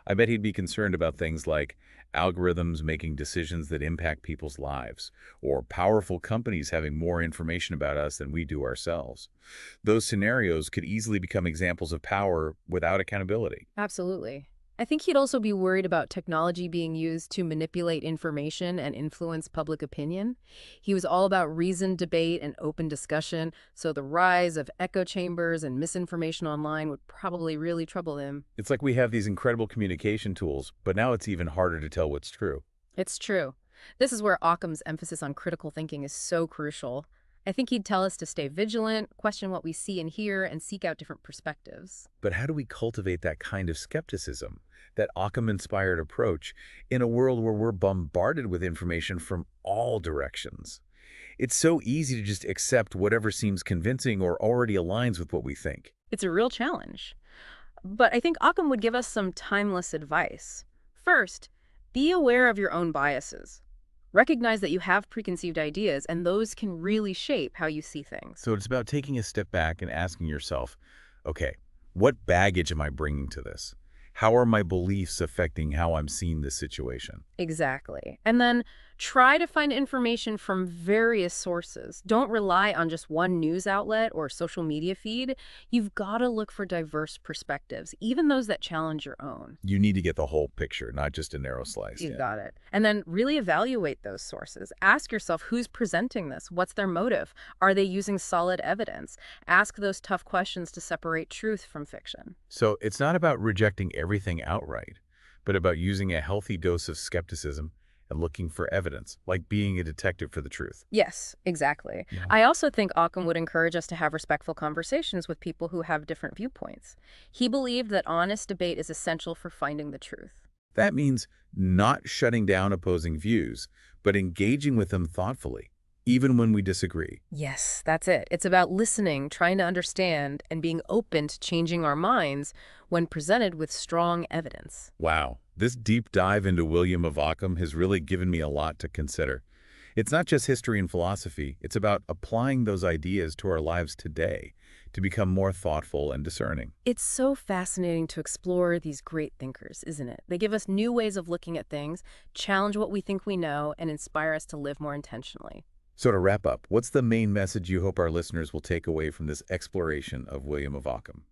I bet he'd be concerned about things like algorithms making decisions that impact people's lives, or powerful companies having more information about us than we do ourselves. Those scenarios could easily become examples of power without accountability. Absolutely. I think he'd also be worried about technology being used to manipulate information and influence public opinion. He was all about reasoned debate and open discussion, so the rise of echo chambers and misinformation online would probably really trouble him. It's like we have these incredible communication tools, but now it's even harder to tell what's true. It's true. This is where Occam's emphasis on critical thinking is so crucial. I think he'd tell us to stay vigilant, question what we see and hear, and seek out different perspectives. But how do we cultivate that kind of skepticism, that Occam-inspired approach, in a world where we're bombarded with information from all directions? It's so easy to just accept whatever seems convincing or already aligns with what we think. It's a real challenge. But I think Occam would give us some timeless advice. First, be aware of your own biases. Recognize that you have preconceived ideas, and those can really shape how you see things. So it's about taking a step back and asking yourself, okay, what baggage am I bringing to this? How are my beliefs affecting how I'm seeing this situation? Exactly. And then try to find information from various sources. Don't rely on just one news outlet or social media feed. You've got to look for diverse perspectives, even those that challenge your own. You need to get the whole picture, not just a narrow slice. You've got it. And then really evaluate those sources. Ask yourself, who's presenting this? What's their motive? Are they using solid evidence? Ask those tough questions to separate truth from fiction. So it's not about rejecting everything outright, but about using a healthy dose of skepticism and looking for evidence, like being a detective for the truth. Yes, exactly. Yeah. I also think Occam would encourage us to have respectful conversations with people who have different viewpoints. He believed that honest debate is essential for finding the truth. That means not shutting down opposing views, but engaging with them thoughtfully, even when we disagree. Yes, that's it. It's about listening, trying to understand, and being open to changing our minds when presented with strong evidence. Wow, this deep dive into William of Ockham has really given me a lot to consider. It's not just history and philosophy, it's about applying those ideas to our lives today to become more thoughtful and discerning. It's so fascinating to explore these great thinkers, isn't it? They give us new ways of looking at things, challenge what we think we know, and inspire us to live more intentionally. So to wrap up, what's the main message you hope our listeners will take away from this exploration of William of Ockham?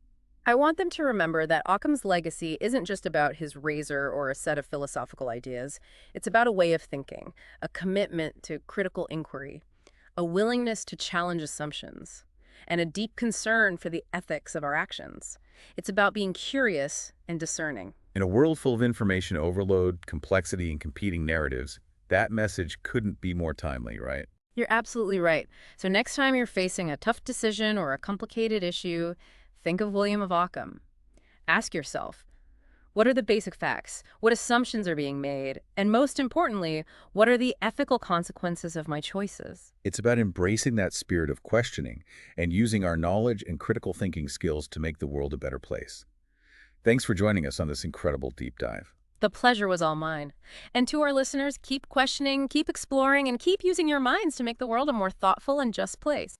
I want them to remember that Occam's legacy isn't just about his razor or a set of philosophical ideas. It's about a way of thinking, a commitment to critical inquiry, a willingness to challenge assumptions, and a deep concern for the ethics of our actions. It's about being curious and discerning. In a world full of information overload, complexity, and competing narratives, that message couldn't be more timely, right? You're absolutely right. So next time you're facing a tough decision or a complicated issue, think of William of Ockham. Ask yourself, what are the basic facts? What assumptions are being made? And most importantly, what are the ethical consequences of my choices? It's about embracing that spirit of questioning and using our knowledge and critical thinking skills to make the world a better place. Thanks for joining us on this incredible deep dive. The pleasure was all mine. And to our listeners, keep questioning, keep exploring, and keep using your minds to make the world a more thoughtful and just place.